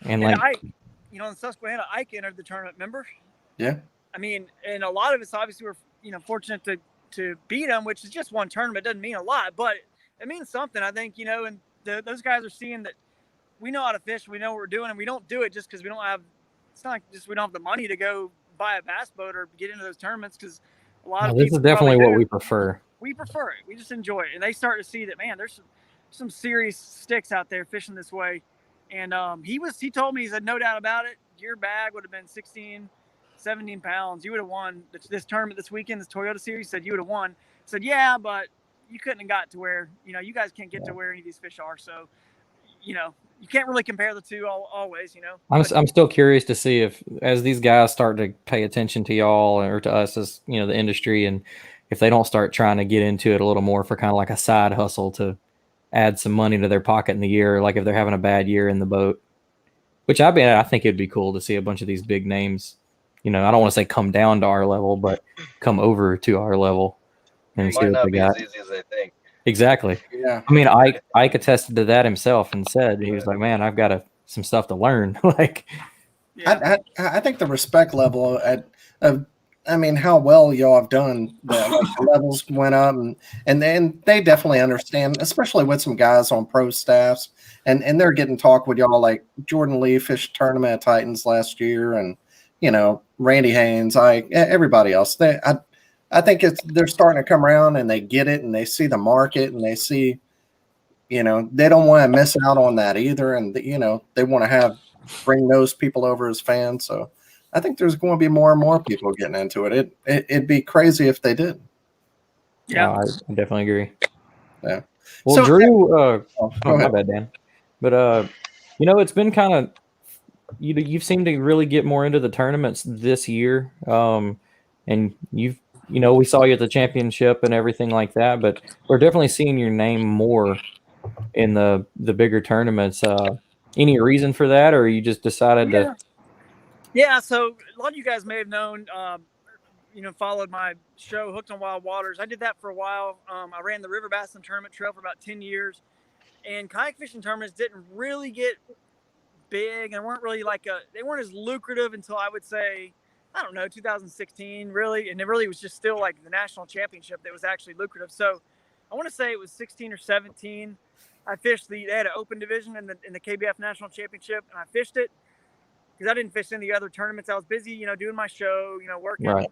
And like, in Susquehanna, Ike entered the tournament, remember? Yeah. I mean, and a lot of us obviously were, fortunate to beat him, which is just one tournament. Doesn't mean a lot, but it means something, I think, and those guys are seeing that we know how to fish, we know what we're doing, and we don't do it just because we don't have the money to go buy a bass boat or get into those tournaments, because a lot of this people is definitely what do. we prefer. We prefer it. We just enjoy it. And they start to see that, man, there's some serious sticks out there fishing this way. And he told me, he said, no doubt about it, your bag would have been 16, 17 pounds. You would have won this tournament this weekend, this Toyota Series. Said you would have won. Said, yeah, but you couldn't have got to where, you guys can't get to where any of these fish are. So, you can't really compare the two always, I'm still curious to see if, as these guys start to pay attention to y'all or to us as, the industry, and if they don't start trying to get into it a little more for kind of like a side hustle to add some money to their pocket in the year, like if they're having a bad year in the boat, which I think it'd be cool to see a bunch of these big names, I don't want to say come down to our level, but come over to our level and see what they got. As easy as they think. Exactly. Yeah. I mean, Ike attested to that himself and said, he was like, man, I've got some stuff to learn. Like, I think the respect level how well y'all have done, the levels went up, and then they definitely understand, especially with some guys on pro staffs, and they're getting talk with y'all, like Jordan Lee fished tournament at Titans last year, and Randy Haynes, everybody else. I think they're starting to come around, and they get it, and they see the market, and they see, they don't want to miss out on that either, and they want to bring those people over as fans. So I think there's going to be more and more people getting into it. It'd be crazy if they did. Yeah, I definitely agree. Yeah. Well, So, Drew, go my ahead. bad, Dan. But it's been kind of, you've seemed to really get more into the tournaments this year, and you've, we saw you at the championship and everything like that. But we're definitely seeing your name more in the bigger tournaments. Any reason for that, or you just decided to? Yeah, so a lot of you guys may have known, followed my show, Hooked on Wild Waters. I did that for a while. I ran the River Bassin Tournament Trail for about 10 years. And kayak fishing tournaments didn't really get big and weren't really they weren't as lucrative until, I would say, 2016, really. And it really was just still like the national championship that was actually lucrative. So I want to say it was 16 or 17. I fished they had an open division in the KBF National Championship, and I fished it, because I didn't fish any other tournaments. I was busy, doing my show, working, Right.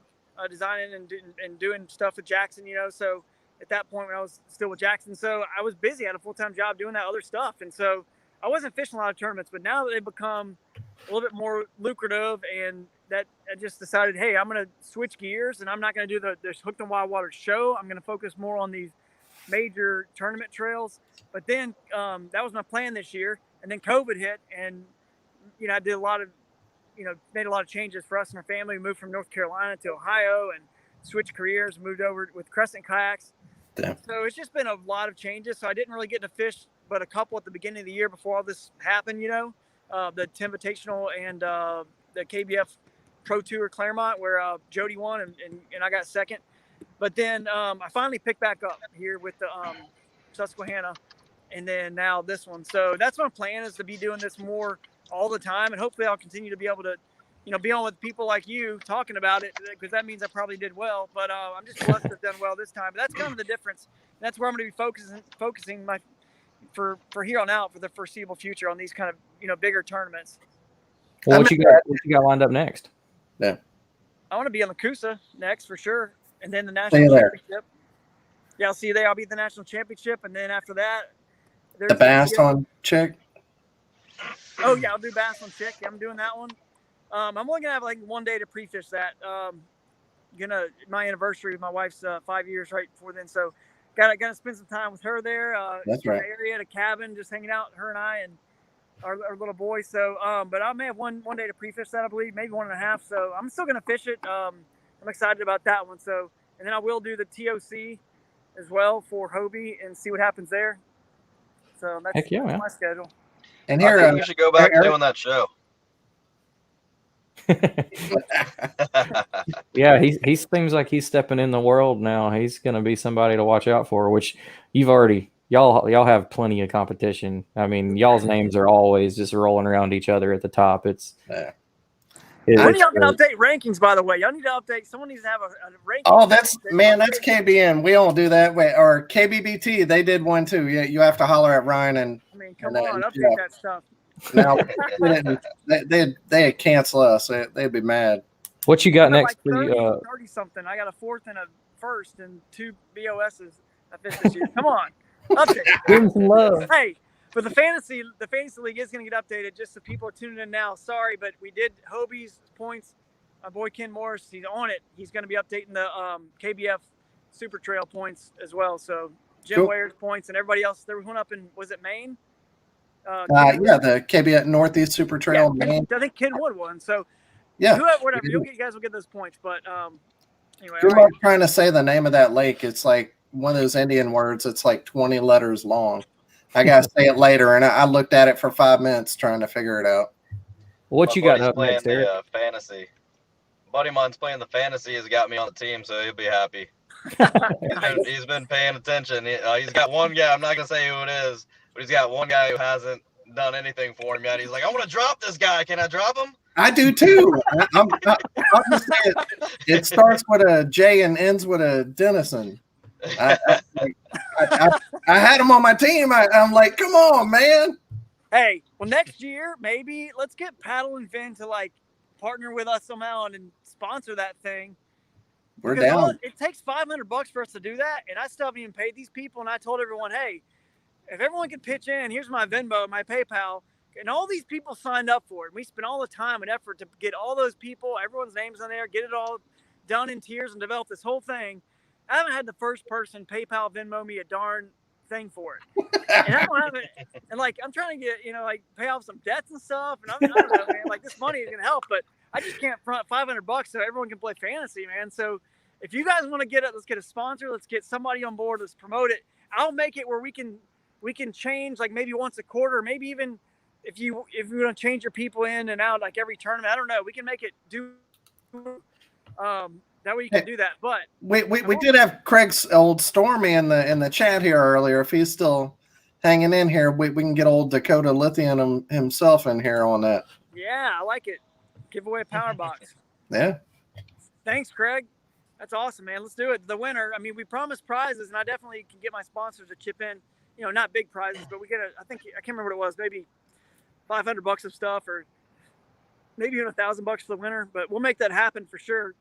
Designing and doing stuff with Jackson, So at that point when I was still with Jackson, so I was busy. I had a full-time job doing that other stuff. And so I wasn't fishing a lot of tournaments, but now that they've become a little bit more lucrative, and that I just decided, hey, I'm going to switch gears, and I'm not going to do the Hooked on Wild Waters show. I'm going to focus more on these major tournament trails. But then that was my plan this year. And then COVID hit, and, I did a lot of, made a lot of changes for us and our family. We moved from North Carolina to Ohio and switched careers, moved over with Crescent Kayaks. Yeah. So it's just been a lot of changes. So I didn't really get to fish but a couple at the beginning of the year before all this happened, the Invitational and the KBF Pro Tour Claremont, where Jody won and I got second. But then I finally picked back up here with the Susquehanna, and then now this one. So that's my plan, is to be doing this more all the time, and hopefully I'll continue to be able to, be on with people like you talking about it, because that means I probably did well. But I'm just blessed to have done well this time. But that's kind of the difference. That's where I'm going to be focusing my for here on out for the foreseeable future on these kind of bigger tournaments. Well, what you got lined up next? Yeah, I want to be on the Coosa next for sure, and then the national championship. Yeah, I'll see you there. I'll be at the national championship, and then after that, the Bass on Chick. Oh yeah, I'll do Bass on Chick. Yeah, I'm doing that one. I'm only gonna have like one day to pre-fish that. My anniversary with my wife's 5 years right before then, so gotta spend some time with her there. That's right. In the area at a cabin, just hanging out, her and I, and our little boy. So, but I may have one day to pre-fish that, I believe, maybe 1.5. So I'm still gonna fish it. I'm excited about that one. So, and then I will do the TOC as well for Hobie and see what happens there. So that's my schedule. And here, I think you should go back to doing that show. Yeah, he seems like he's stepping in the world now. He's going to be somebody to watch out for, which y'all have plenty of competition. I mean, y'all's names are always just rolling around each other at the top. When y'all can update rankings, by the way? Y'all need to update. Someone needs to have a ranking. Oh, that's KBN. We don't do that way. Or KBBT, they did one too. Yeah, you have to holler at Ryan and. I mean, come on, update that stuff. Now they'd cancel us. They'd be mad. What you got next? Like 30 something. I got a 4th and a 1st and 2 BOSs I fished this year. Come on, update. Give them some love. Hey, but the fantasy league is going to get updated. Just so people are tuning in now. Sorry, but we did Hobie's points. My boy Ken Morris, he's on it. He's going to be updating the KBF Super Trail points as well. So Jim Ware's points and everybody else. There was one up in, was it Maine? The KBF Northeast Super Trail. Yeah, I think Ken Wood won. So yeah, whatever. You guys will get those points. But anyway, I'm trying to say the name of that lake. It's like one of those Indian words. It's like 20 letters long. I gotta say it later, and I looked at it for 5 minutes trying to figure it out. What you got up next, Eric? Fantasy. Buddy of mine's playing the fantasy. Has got me on the team, so he'll be happy. He's been paying attention. He's got one guy. I'm not gonna say who it is, but he's got one guy who hasn't done anything for him yet. He's like, I want to drop this guy. Can I drop him? I do too. I'm just saying, it starts with a J and ends with a Dennison. I had him on my team. I'm like, come on, man. Hey, well, next year maybe let's get Paddle and Finn to like partner with us somehow and sponsor that thing. We're down. It takes $500 for us to do that, and I still haven't even paid these people. And I told everyone, hey, if everyone can pitch in, here's my Venmo, my PayPal, and all these people signed up for it. We spent all the time and effort to get all those people, everyone's names on there, get it all done in tiers, and develop this whole thing. I haven't had the first person PayPal Venmo me a darn thing for it, and I don't have it. And like I'm trying to get pay off some debts and stuff. And I don't know, man. Like this money is gonna help, but I just can't front $500 so everyone can play fantasy, man. So if you guys want to get it, let's get a sponsor. Let's get somebody on board. Let's promote it. I'll make it where we can change like maybe once a quarter, maybe even if you want to change your people in and out like every tournament. I don't know. We can make it do. That way you can do that. But we did have Craig's old Stormy in the chat here earlier. If he's still hanging in here, we can get old Dakota Lithium himself in here on that. Yeah, I like it. Give away a power box. Yeah. Thanks, Craig. That's awesome, man. Let's do it. The winner. I mean, we promised prizes, and I definitely can get my sponsors to chip in. Not big prizes, but we get I can't remember what it was. Maybe $500 of stuff, or maybe even $1,000 for the winner. But we'll make that happen for sure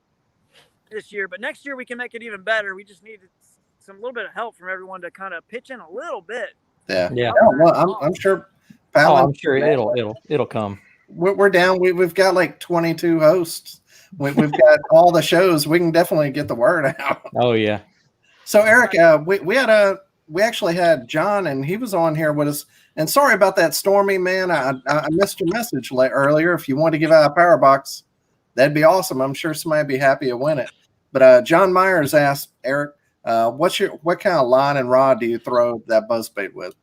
this year. But next year we can make it even better. We just need some little bit of help from everyone to kind of pitch in a little bit. Yeah. Well, I'm sure. I'm sure it'll come. We're down. We've got like 22 hosts. We've got all the shows. We can definitely get the word out. Oh yeah. So Eric, we actually had John, and he was on here with us. And sorry about that, Stormy, man. I missed your message earlier. If you want to give out a power box, that'd be awesome. I'm sure somebody would be happy to win it. But John Myers asked Eric, what kind of line and rod do you throw that buzzbait with?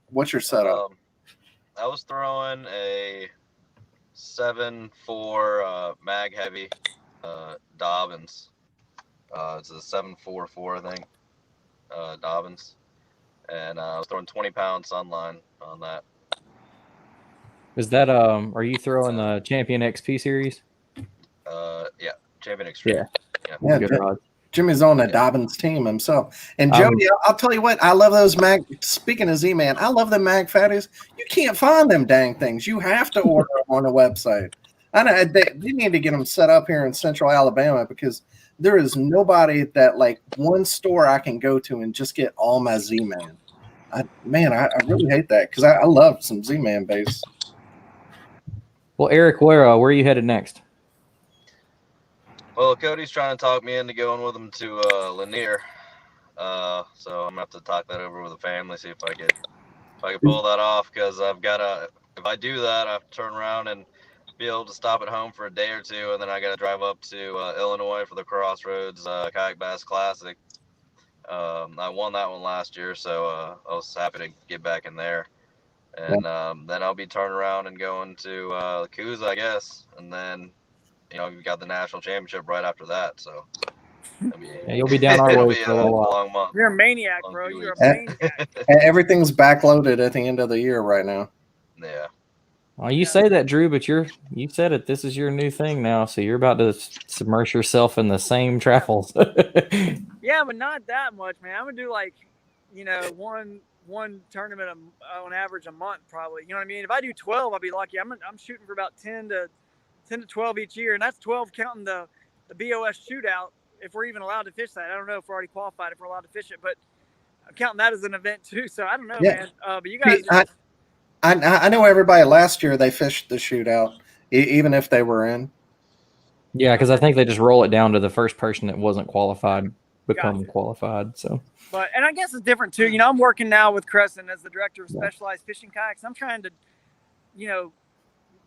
What's your setup? I was throwing a 7.4 mag heavy Dobbins. It's a 744, I think, Dobbins, and I was throwing 20-pound sunline on that. Is that are you throwing the Champion XP series? Yeah, Champion Extreme. Yeah. Yeah, Good rods. Jimmy's on the Dobbins team himself. And Um, Jody, I'll tell you what, I love those mag. Speaking of Z-Man, I love the mag fatties. You can't find them dang things. You have to order them on the website. I know you need to get them set up here in Central Alabama because there is nobody that like one store I can go to and just get all my Z-Man. I really hate that because I love some Z-Man base. Well, Eric, where are you headed next? Well, Cody's trying to talk me into going with him to Lanier, so I'm gonna have to talk that over with the family, see if I can pull that off. Because I've got to, if I do that, I have to turn around and be able to stop at home for a day or two, and then I got to drive up to Illinois for the Crossroads Kayak Bass Classic. I won that one last year, so I was happy to get back in there. And then I'll be turning around and going to Coosa, I guess, and then we got the national championship right after that. So You'll be down our it'll way be for a a little while. long month. You're a maniac, Long bro. few You're a weeks. maniac. Everything's backloaded at the end of the year right now. Yeah. Well, you say that, Drew, but you said it. This is your new thing now, so you're about to submerge yourself in the same travels. Yeah, but not that much, man. I'm gonna do like, one tournament on average a month, probably. You know what I mean? If I do 12, I'll be lucky. I'm shooting for about 10 to 12 each year, and that's 12 counting the BOS shootout. If we're even allowed to fish that, I don't know if we're already qualified if we're allowed to fish it, but I'm counting that as an event too. So I don't know, man. But you guys, I know everybody last year they fished the shootout, even if they were in. Yeah, because I think they just roll it down to the first person that wasn't qualified become qualified. So, and I guess it's different too. I'm working now with Crescent as the director of specialized fishing kayaks. I'm trying to,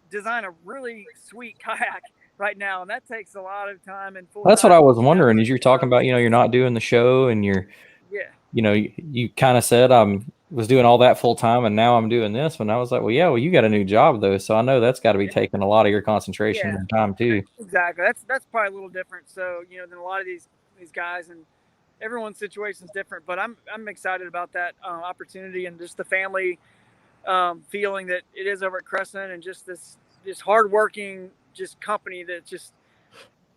design a really sweet kayak right now, and that takes a lot of time and full. That's what I was wondering. As you're talking about, you're not doing the show, and you're, you kind of said was doing all that full time, and now I'm doing this. And I was like, well, you got a new job though, so I know that's got to be taking a lot of your concentration and time too. Exactly. That's probably a little different. So than a lot of these guys, and everyone's situation is different. But I'm excited about that opportunity and just the family feeling that it is over at Crescent, and just this hardworking just company that just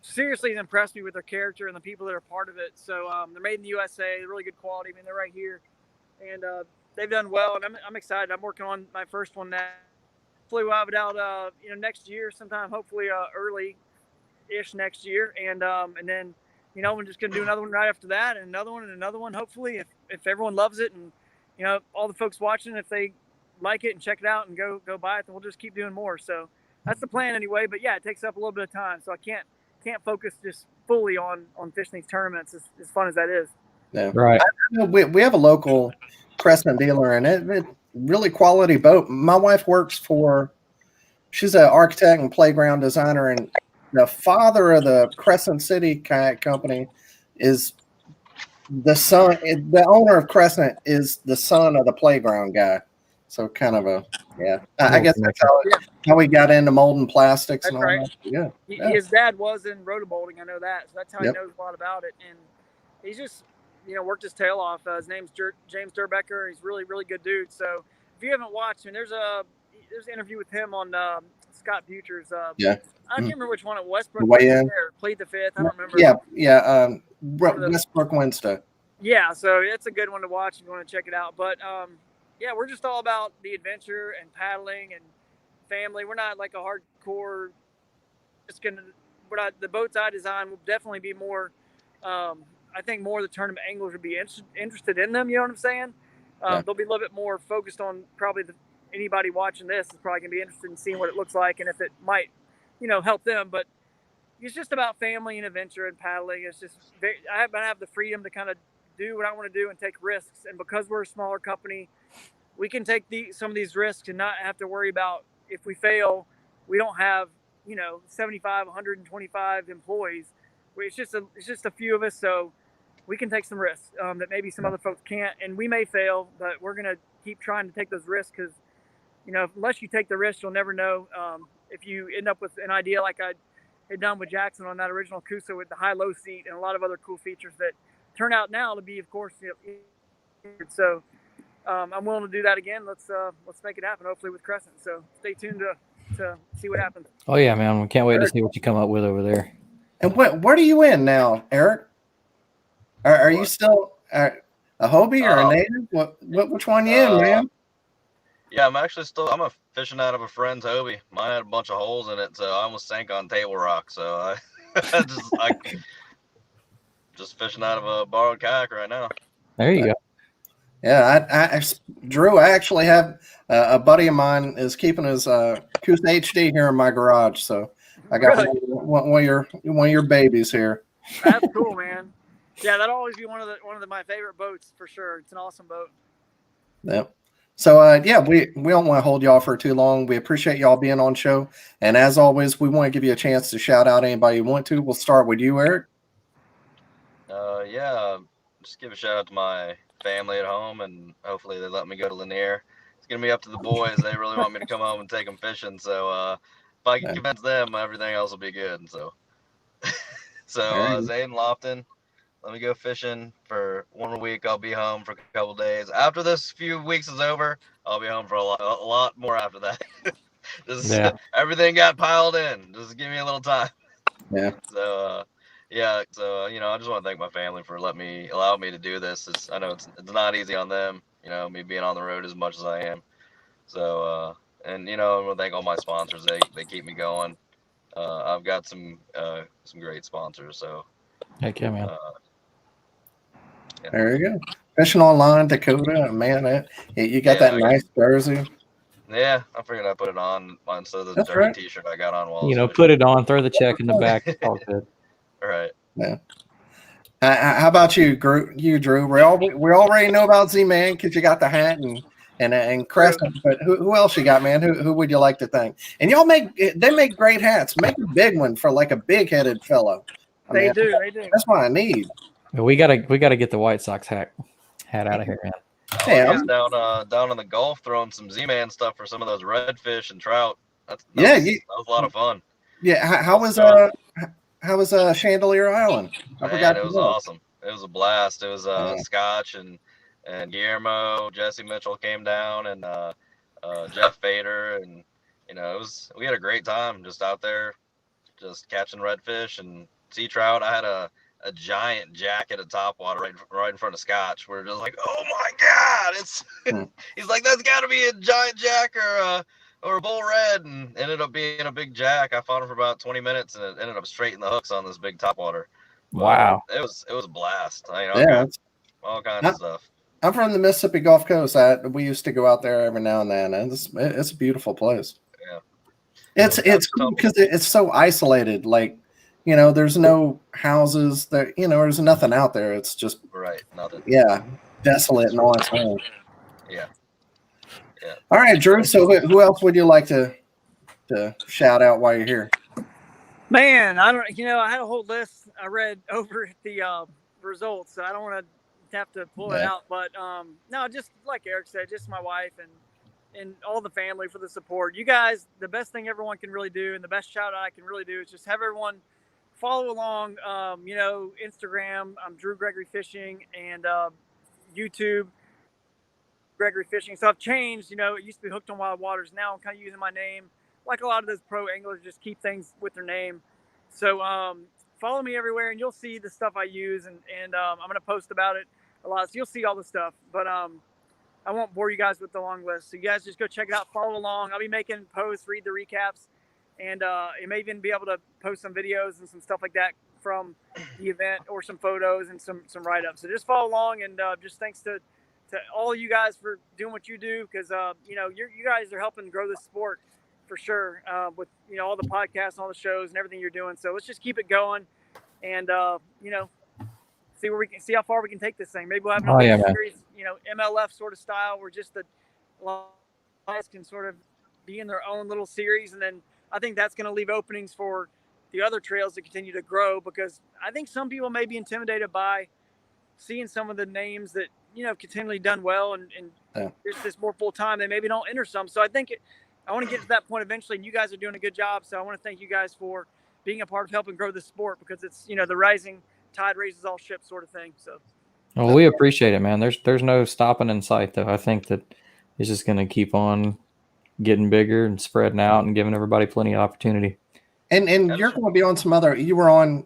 seriously has impressed me with their character and the people that are part of it. So they're made in the USA, really good quality. I mean, they're right here, and they've done well, and I'm excited. I'm working on my first one now. Hopefully we'll have it out next year sometime, hopefully early-ish next year, and then we're just gonna do another one right after that, and another one hopefully if everyone loves it, and all the folks watching, if they like it and check it out and go buy it, then we'll just keep doing more. So that's the plan anyway. But yeah, it takes up a little bit of time, so I can't focus just fully on fishing these tournaments as fun as that is. Yeah, right. We have a local Crescent dealer, and it really quality boat. My wife works she's an architect and playground designer, and the father of the Crescent City Kayak Company is the son. The owner of Crescent is the son of the playground guy. So kind of I guess that's how we got into molding plastics. That's and all right. that. Yeah. His dad was in rotobolting. I know that. So that's how he knows a lot about it. And he's just, worked his tail off. His name's James Durbecker. He's really, really good dude. So if you haven't watched him, there's an interview with him on Scott Butcher's. I can't remember which one it was. Westbrook or Plead the Fifth. I don't remember. Yeah. Westbrook Wednesday. Yeah. So it's a good one to watch if you want to check it out. But we're just all about the adventure and paddling and family. We're not like a hardcore. The boats I design will definitely be more. I think more of the tournament anglers would be interested in them. You know what I'm saying? They'll be a little bit more focused on probably anybody watching this is probably gonna be interested in seeing what it looks like and if it might, help them. But it's just about family and adventure and paddling. It's just I have the freedom to kind of do what I want to do and take risks. And because we're a smaller company, we can take some of these risks and not have to worry about if we fail. We don't have 75, 125 employees. It's just a few of us, so we can take some risks that maybe some other folks can't. And we may fail, but we're gonna keep trying to take those risks because unless you take the risk, you'll never know. If you end up with an idea like I had done with Jackson on that original Coosa with the high-low seat and a lot of other cool features that turn out now to be, of course, so I'm willing to do that again. Let's make it happen, hopefully with Crescent. So stay tuned to see what happens. Oh yeah, man, we can't wait to see what you come up with over there. And where are you in now, Eric? Are you still a Hobie or a native? Which one you in, man? Yeah, I'm a fishing out of a friend's Hobie. Mine had a bunch of holes in it, so I almost sank on Table Rock. So I just fishing out of a borrowed kayak right now. There you go. Yeah, Drew, I actually have a buddy of mine is keeping his Coosa HD here in my garage, so I got Really? one of your babies here. That's cool, man. Yeah, that'll always be one of my favorite boats for sure. It's an awesome boat. Yep. So we don't want to hold y'all for too long. We appreciate y'all being on show, and as always, we want to give you a chance to shout out anybody you want to. We'll start with you, Eric. Just give a shout out to my family at home, and hopefully they let me go to Lanier. It's gonna be up to the boys. They really want me to come home and take them fishing. So if I can convince them, everything else will be good. So Zane Lofton, let me go fishing for 1 more week. I'll be home for a couple days. After this few weeks is over, I'll be home for a lot more after that. Everything got piled in. Just give me a little time. Yeah. So I just want to thank my family for allowing me to do this. I know it's not easy on them, me being on the road as much as I am. So I want to thank all my sponsors. They keep me going. I've got some great sponsors. So heck yeah, man. There you go. Fishing Online, Dakota, man, you got that nice jersey. Yeah, I figured I'd put it on instead of the dirty T-shirt I got on while put it on, throw the check in the back. It's all good. All right. Yeah. How about you, Drew? We already know about Z-Man because you got the hat and Crescent. But who else you got, man? Who would you like to thank? And y'all they make great hats. Make a big one for like a big-headed fellow. They do. That's what I need. We gotta get the White Sox hat out of here, man. Yeah, I was down in the Gulf throwing some Z-Man stuff for some of those redfish and trout. That was a lot of fun. Yeah, how was Chandelier Island? Man, it was awesome. It was a blast. It was Scotch and Guillermo, Jesse Mitchell came down, and Jeff Fader, and we had a great time just out there, just catching redfish and sea trout. I had a giant jack at a topwater right in front of Scotch. We're just like, oh my god, it's he's like, that's got to be a giant jack or a bull red, and ended up being a big jack. I fought him for about 20 minutes, and it ended up straight in the hooks on this big topwater. Wow, it was a blast. All kinds of stuff. I'm from the Mississippi Gulf Coast. We used to go out there every now and then, and it's a beautiful place. Yeah, it's cool because it's so isolated. Like, there's no houses there. There's nothing out there. It's just nothing. Yeah, desolate and all its own. Yeah. All right, Drew. So who else would you like to shout out while you're here? Man, I don't. I had a whole list I read over the results, so I don't want to have to pull it out. But no, just like Eric said, just my wife and all the family for the support. You guys, the best thing everyone can really do, and the best shout out I can really do is just have everyone follow along. Instagram, I'm Drew Gregory Fishing, and YouTube, Gregory Fishing. So I've changed. It used to be Hooked on Wild Waters. Now I'm kind of using my name. Like a lot of those pro anglers, just keep things with their name. So follow me everywhere, and you'll see the stuff I use, and I'm going to post about it a lot. So you'll see all the stuff. But I won't bore you guys with the long list. So you guys just go check it out, follow along. I'll be making posts, read the recaps, and you may even be able to post some videos and some stuff like that from the event, or some photos and some write-ups. So just follow along, and just thanks to all you guys for doing what you do, because you guys are helping grow this sport for sure, with all the podcasts and all the shows and everything you're doing. So let's just keep it going, and see how far we can take this thing. Maybe we'll have another series, MLF sort of style, where just the guys can sort of be in their own little series, and then I think that's going to leave openings for the other trails to continue to grow, because I think some people may be intimidated by seeing some of the names that continually done well, and there's just more full time. They maybe don't enter some. So I think I want to get to that point eventually, and you guys are doing a good job. So I want to thank you guys for being a part of helping grow this sport, because it's, the rising tide raises all ships sort of thing. So. Well, we appreciate it, man. There's no stopping in sight, though. I think that it's just going to keep on getting bigger and spreading out and giving everybody plenty of opportunity. And you're going to be on some other. You were on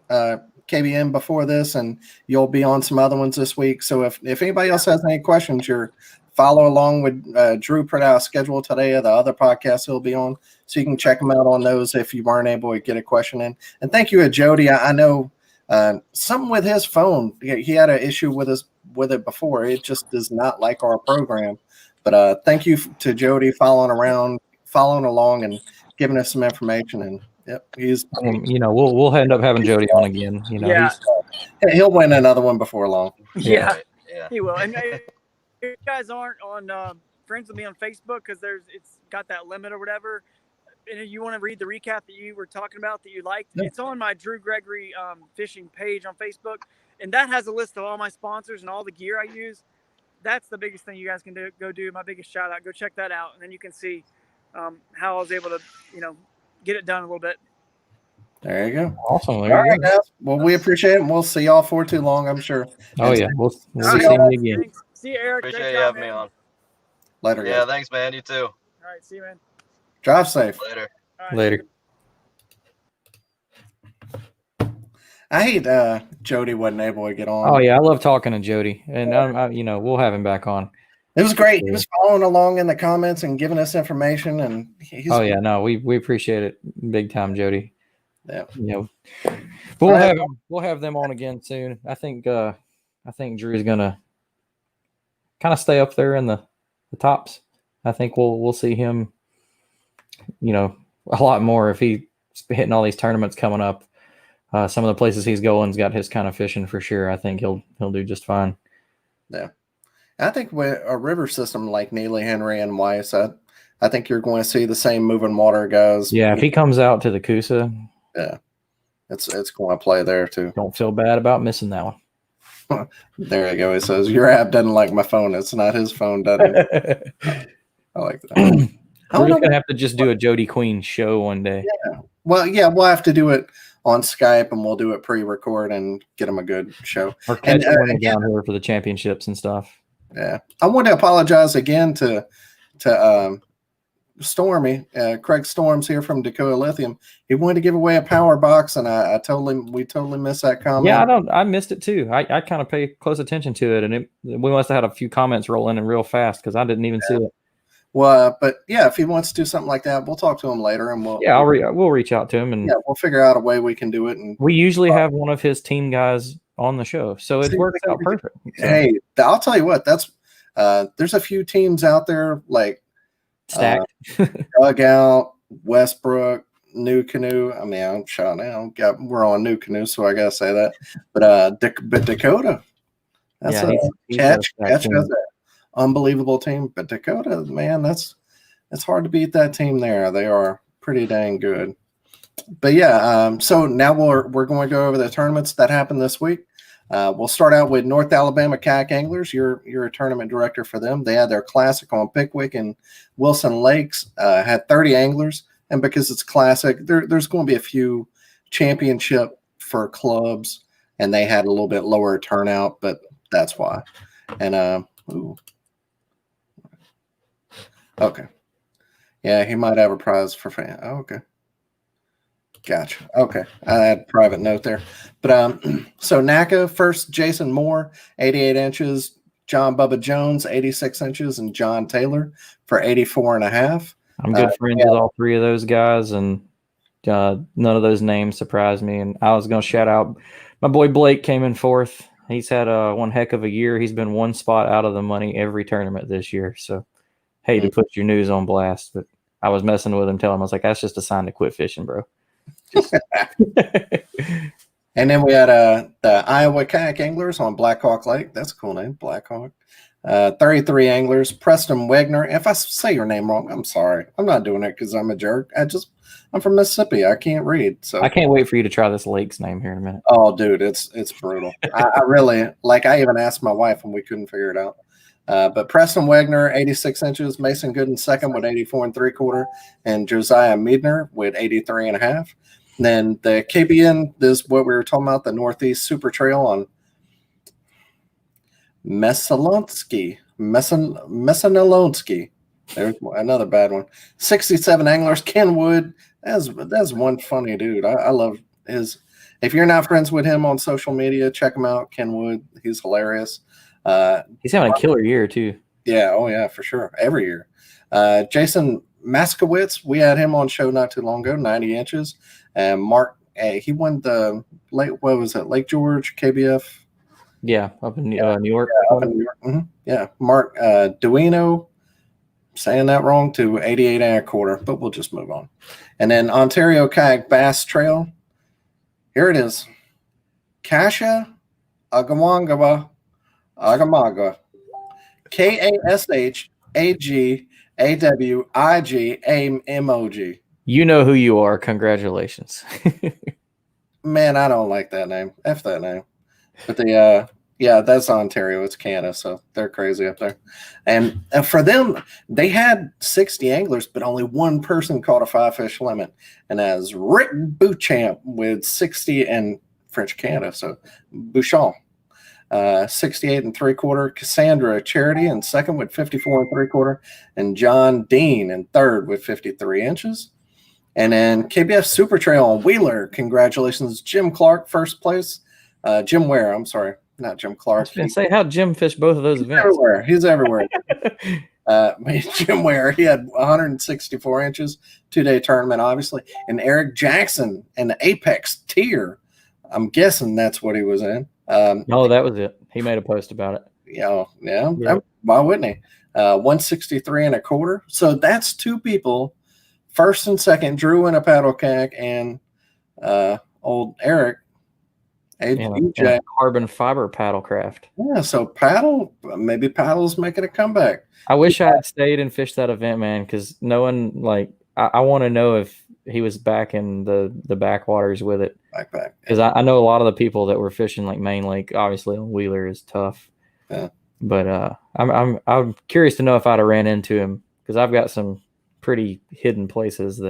KBM before this, and you'll be on some other ones this week. So if anybody else has any questions, you're follow along with Drew Prudow's schedule today of the other podcasts he'll be on, so you can check him out on those if you weren't able to get a question in. And thank you to Jody. I know something with his phone. He had an issue with it before. It just does not like our program. But thank you to Jody following along, and giving us some information. And yep, we'll end up having Jody on again. Yeah. He'll win another one before long. Yeah, he will. And if you guys aren't on friends with me on Facebook, because it's got that limit or whatever, and if you want to read the recap that you were talking about that you liked, it's on my Drew Gregory fishing page on Facebook, and that has a list of all my sponsors and all the gear I use. That's the biggest thing you guys can do. My biggest shout out. Go check that out, and then you can see how I was able to, get it done a little bit. There you go. Awesome. All right, guys. Well, we appreciate it, and we'll see y'all for too long, I'm sure. Oh, yeah. We'll see you you again. Thanks. See you, Eric. Appreciate Great you job, having me on. Later, Yeah, guys. thanks, man. You too. All right, see you, man. Drive safe. Later. All right. Later. I hate Jody wasn't able to get on. Oh, yeah. I love talking to Jody, and we'll have him back on. It was great. He was following along in the comments and giving us information. And we appreciate it big time, Jody. Yeah. We'll have them on again soon. I think Drew's gonna kind of stay up there in the tops. I think we'll see him, a lot more if he's hitting all these tournaments coming up. Some of the places he's going's got his kind of fishing for sure. I think he'll do just fine. Yeah. I think with a river system like Neely, Henry, and Weiss, I think you're going to see the same moving water guys. Yeah, if he comes out to the Coosa, it's going to play there too. Don't feel bad about missing that one. There you go. He says, your app doesn't like my phone. It's not his phone, does it? I like that. We're going to have to just do a Jody Queen show one day. Yeah. Well, yeah, we'll have to do it on Skype, and we'll do it pre-record and get him a good show. Or catch him down here for the championships and stuff. Yeah. I want to apologize again to Stormy, Craig Storms here from Dakota Lithium. He wanted to give away a power box, and we totally missed that comment. Yeah, I missed it too. I kind of pay close attention to it, and we must have had a few comments rolling in real fast because I didn't even see it. Well, but yeah, if he wants to do something like that, we'll talk to him later, and we'll reach out to him, and we'll figure out a way we can do it. And we usually have one of his team guys on the show, so it works out perfect. So. Hey, I'll tell you what, that's there's a few teams out there like Stacked, Dugout, Westbrook, New Canoe. I mean, I'm shouting out. We're on New Canoe, so I gotta say that. But Dakota, that's Catch has an unbelievable team. But Dakota, man, it's hard to beat that team there. They are pretty dang good. But yeah, so now we're going to go over the tournaments that happened this week. We'll start out with North Alabama Kayak Anglers. You're a tournament director for them. They had their classic on Pickwick and Wilson Lakes. Had 30 anglers, and because it's classic, there's going to be a few championship for clubs, and they had a little bit lower turnout, but that's why. And okay, yeah, he might have a prize for fan. Oh, okay. Gotcha. Okay. I had a private note there. But so NACA first, Jason Moore, 88 inches, John Bubba Jones, 86 inches, and John Taylor for 84.5. I'm good friends with all three of those guys, and none of those names surprised me. And I was going to shout out my boy Blake came in fourth. He's had one heck of a year. He's been one spot out of the money every tournament this year. So hate to put your news on blast, but I was messing with him, telling him, I was like, that's just a sign to quit fishing, bro. And then we had the Iowa Kayak Anglers on Black Hawk Lake. That's a cool name, Black Hawk. 33 anglers. Preston Wegner. If I say your name wrong, I'm sorry. I'm not doing it because I'm a jerk. I'm from Mississippi. I can't read. So I can't wait for you to try this lake's name here in a minute. Oh, dude, it's brutal. I really I even asked my wife and we couldn't figure it out. But Preston Wegner, 86 inches. Mason Gooden second with 84 3/4, and Josiah Meadner with 83.5. Then the KBN, this is what we were talking about, the Northeast Super Trail on Messalonsky. There's another bad one. 67 anglers. Ken Wood. That's one funny dude. I love his. If you're not friends with him on social media, check him out. Ken Wood. He's hilarious. He's having a killer year too. Yeah. Oh yeah, for sure. Every year. Jason Maskowitz. We had him on show not too long ago. 90 inches. And Mark. He won the Lake George KBF. Yeah, up in New York. Yeah, up in New York. Mm-hmm. Yeah. Mark Duino. Saying that wrong to 88 and a quarter, but we'll just move on. And then Ontario Kayak Bass Trail. Here it is. Kasha Agamaga. KASHAGAWIGAMOG. You know who you are. Congratulations. Man, I don't like that name. F that name. But that's Ontario. It's Canada, so they're crazy up there. And for them, they had 60 anglers, but only one person caught a 5-fish limit. And that's Rick Bouchamp with 60 and French Canada, so Bouchon. 68 and 3/4. Cassandra Charity in second with 54 and 3/4. And John Dean in third with 53 inches. And then KBF Super Trail on Wheeler. Congratulations, Jim Clark, first place. Jim Ware, I'm sorry. Not Jim Clark. I was going to say, how'd Jim fish both of those events? Everywhere. He's everywhere. Jim Ware, he had 164 inches, 2-day tournament, obviously. And Eric Jackson in the Apex tier. I'm guessing that's what he was in. No, that was it. He made a post about it. Yeah. Why wouldn't he? 163 and a quarter. So that's two people, first and second, Drew in a paddle kayak, and old Eric. And a carbon fiber paddle craft. Yeah, so maybe paddle's making a comeback. I wish I had stayed and fished that event, man, because no one, like, I want to know if he was back in the backwaters with it. Backpack. Because I know a lot of the people that were fishing like Main Lake, obviously on Wheeler is tough. Yeah. But I'm curious to know if I'd have ran into him, because I've got some pretty hidden places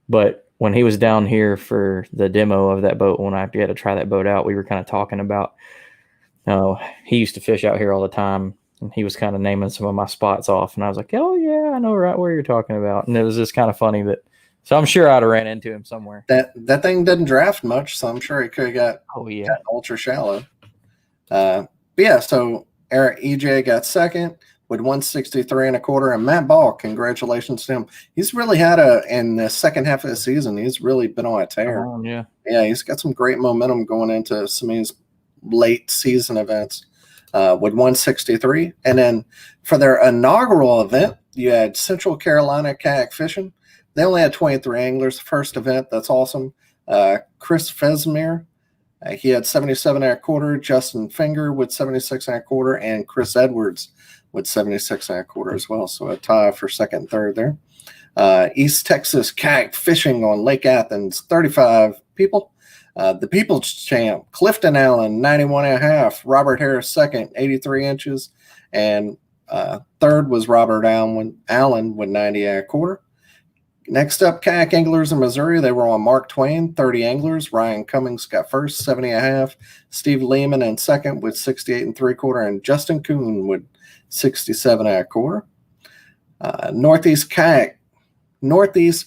but when he was down here for the demo of that boat, when I had to try that boat out, we were kind of talking about, he used to fish out here all the time, and he was kind of naming some of my spots off, and I was like, oh yeah, I know right where you're talking about. And it was just kind of funny so I'm sure I'd have ran into him somewhere. That thing doesn't draft much, so I'm sure he could have got ultra shallow. But yeah, so Eric EJ got second with 163 and a quarter, and Matt Ball, congratulations to him. He's really had in the second half of the season, he's really been on a tear. Yeah, he's got some great momentum going into some of his late season events with 163. And then for their inaugural event, you had Central Carolina Kayak Fishing. They only had 23 anglers. First event, that's awesome. Chris Fesmere, he had 77 and a quarter. Justin Finger with 76 and a quarter, and Chris Edwards with 76 and a quarter as well. So a tie for second and third there. East Texas Kayak Fishing on Lake Athens, 35 people. The People's Champ, Clifton Allen, 91 and a half. Robert Harris second, 83 inches. And third was Robert Allen with 90 and a quarter. Next up, Kayak Anglers in Missouri. They were on Mark Twain, 30 anglers. Ryan Cummings got first, 70 and a half. Steve Lehman in second with 68 and 3/4. And Justin Kuhn with 67 and a quarter. Northeast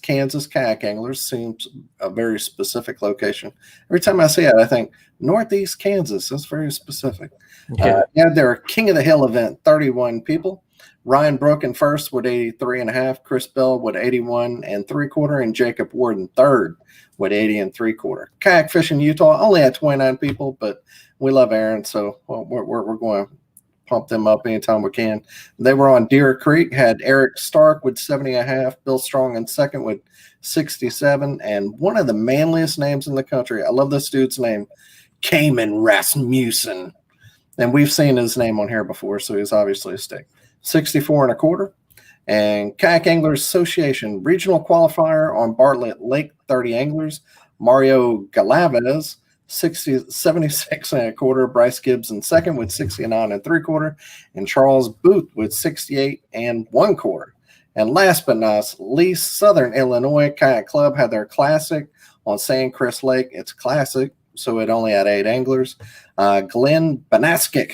Kansas Kayak Anglers seems a very specific location. Every time I see it, I think Northeast Kansas. That's very specific. Yeah. Their King of the Hill event, 31 people. Ryan Brook in first with 83 and a half. Chris Bell with 81 and 3/4, and Jacob Ward in third with 80 and 3/4. Kayak Fishing Utah only had 29 people, but we love Aaron, so we're going to pump them up anytime we can. They were on Deer Creek, had Eric Stark with 70 and a half, Bill Strong in second with 67, and one of the manliest names in the country. I love this dude's name, Cayman Rasmussen. And we've seen his name on here before, so he's obviously a stick. 64 and a quarter. And Kayak Anglers Association regional qualifier on Bartlett Lake, 30 anglers. Mario Galaves, 76 and a quarter. Bryce Gibbs in second with 69 and 3/4. And Charles Booth with 68 and 1/4. And last but not least, Southern Illinois Kayak Club had their classic on Sandcrest Lake. It's classic, so it only had 8 anglers. Glenn Banaskic,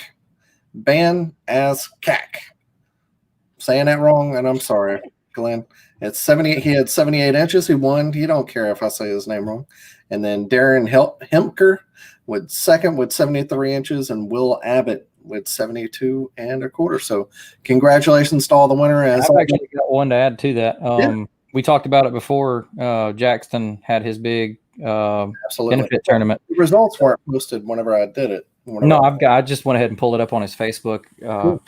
saying that wrong, and I'm sorry, Glenn. It's 70. He had 78 inches. He won. You don't care if I say his name wrong. And then Darren Hemker with second with 73 inches, and Will Abbott with 72 1/4. So congratulations to all the winners. I've actually got one to add to that. We talked about it before. Jackson had his big benefit tournament. The results weren't posted whenever I did it. No, I just went ahead and pulled it up on his Facebook. Cool.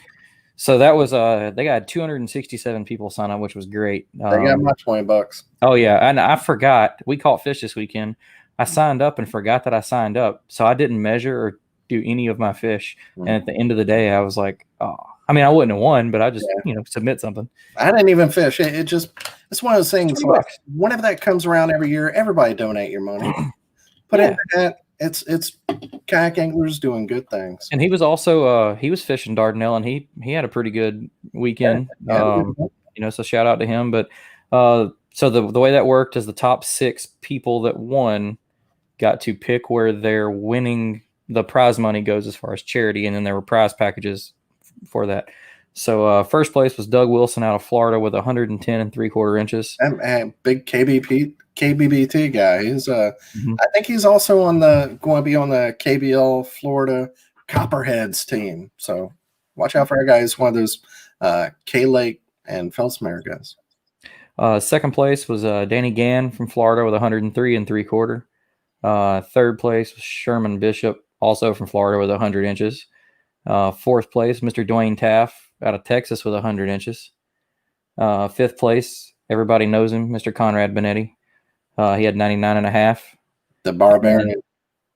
So that was they got 267 people sign up, which was great. They got my $20. Oh yeah, and I forgot we caught fish this weekend. I signed up and forgot that I signed up, so I didn't measure or do any of my fish. And at the end of the day, I was like, oh, I mean, I wouldn't have won, but I just submit something. I didn't even fish. It's one of those things. Like, whenever that comes around every year, everybody donate your money. Put it in that. It's kayak anglers doing good things. And he was also he was fishing Dardanelle, and he had a pretty good weekend. So shout out to him. But so the way that worked is the top 6 people that won got to pick where they're winning. The prize money goes as far as charity, and then there were prize packages for that. So first place was Doug Wilson out of Florida with 110 3/4 inches. And big KBBT guy. He's I think he's also going to be on the KBL Florida Copperheads team. So watch out for that guy. He's one of those K-Lake and Felsmere guys. Second place was Danny Gann from Florida with 103 3/4. Third place was Sherman Bishop, also from Florida with 100 inches. Fourth place, Mr. Dwayne Taff out of Texas with 100 inches. Fifth place, everybody knows him, Mr. Conrad Benetti. He had 99.5. The Barbarian.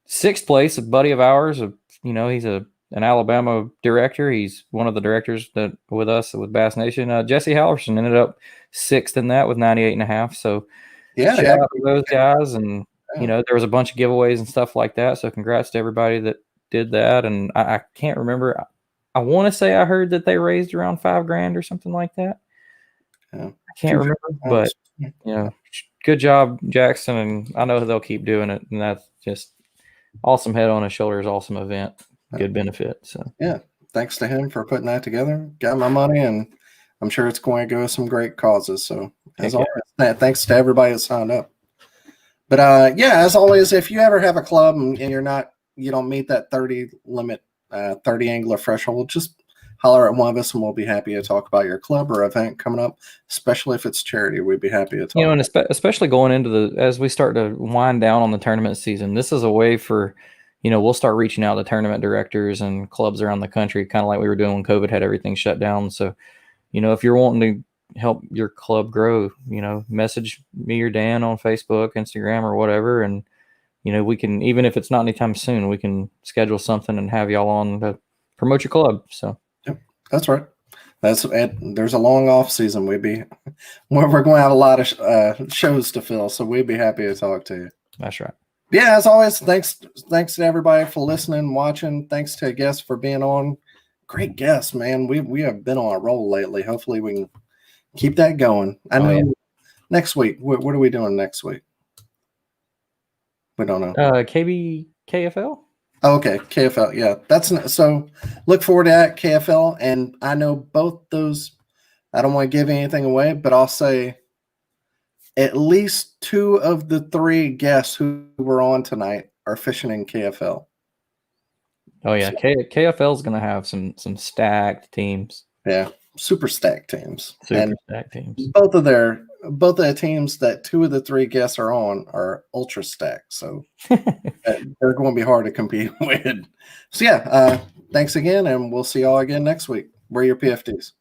Sixth place, a buddy of ours. He's an Alabama director. He's one of the directors that with us with Bass Nation. Jesse Halverson ended up 6th in that with 98.5. So shout out to those guys. And there was a bunch of giveaways and stuff like that. So congrats to everybody that did that. And I can't remember. I want to say I heard that they raised around $5,000 or something like that. I can't remember, but good job, Jackson. And I know they'll keep doing it. And that's just awesome. Head on his shoulders, awesome event, good benefit. So thanks to him for putting that together. Got my money, and I'm sure it's going to go to some great causes. So as always, thanks to everybody that signed up. But as always, if you ever have a club and you don't meet that 30 limit, 30 angler threshold, just holler at one of us and we'll be happy to talk about your club or event coming up, especially if it's charity. We'd be happy to talk. And especially going into as we start to wind down on the tournament season, this is a way for, we'll start reaching out to tournament directors and clubs around the country, kind of like we were doing when COVID had everything shut down. So, if you're wanting to help your club grow, message me or Dan on Facebook, Instagram, or whatever. And, we can, even if it's not anytime soon, we can schedule something and have y'all on to promote your club. So that's right. There's a long off season. We're going to have a lot of shows to fill. So we'd be happy to talk to you. That's right. Yeah. As always, thanks to everybody for listening, watching. Thanks to guests for being on. Great guests, man. We have been on a roll lately. Hopefully we can keep that going. I know next week, what are we doing next week? We don't know. KFL? Oh, okay, KFL. Yeah, so look forward to that, KFL. And I know both those, I don't want to give anything away, but I'll say at least 2 of the 3 guests who were on tonight are fishing in KFL. Oh, yeah. KFL is going to have some stacked teams. Yeah, super stacked teams. Stacked teams. Both of the teams that 2 of the 3 guests are on are ultra stacked. So they're going to be hard to compete with. So, thanks again, and we'll see y'all again next week. We're your PFDs.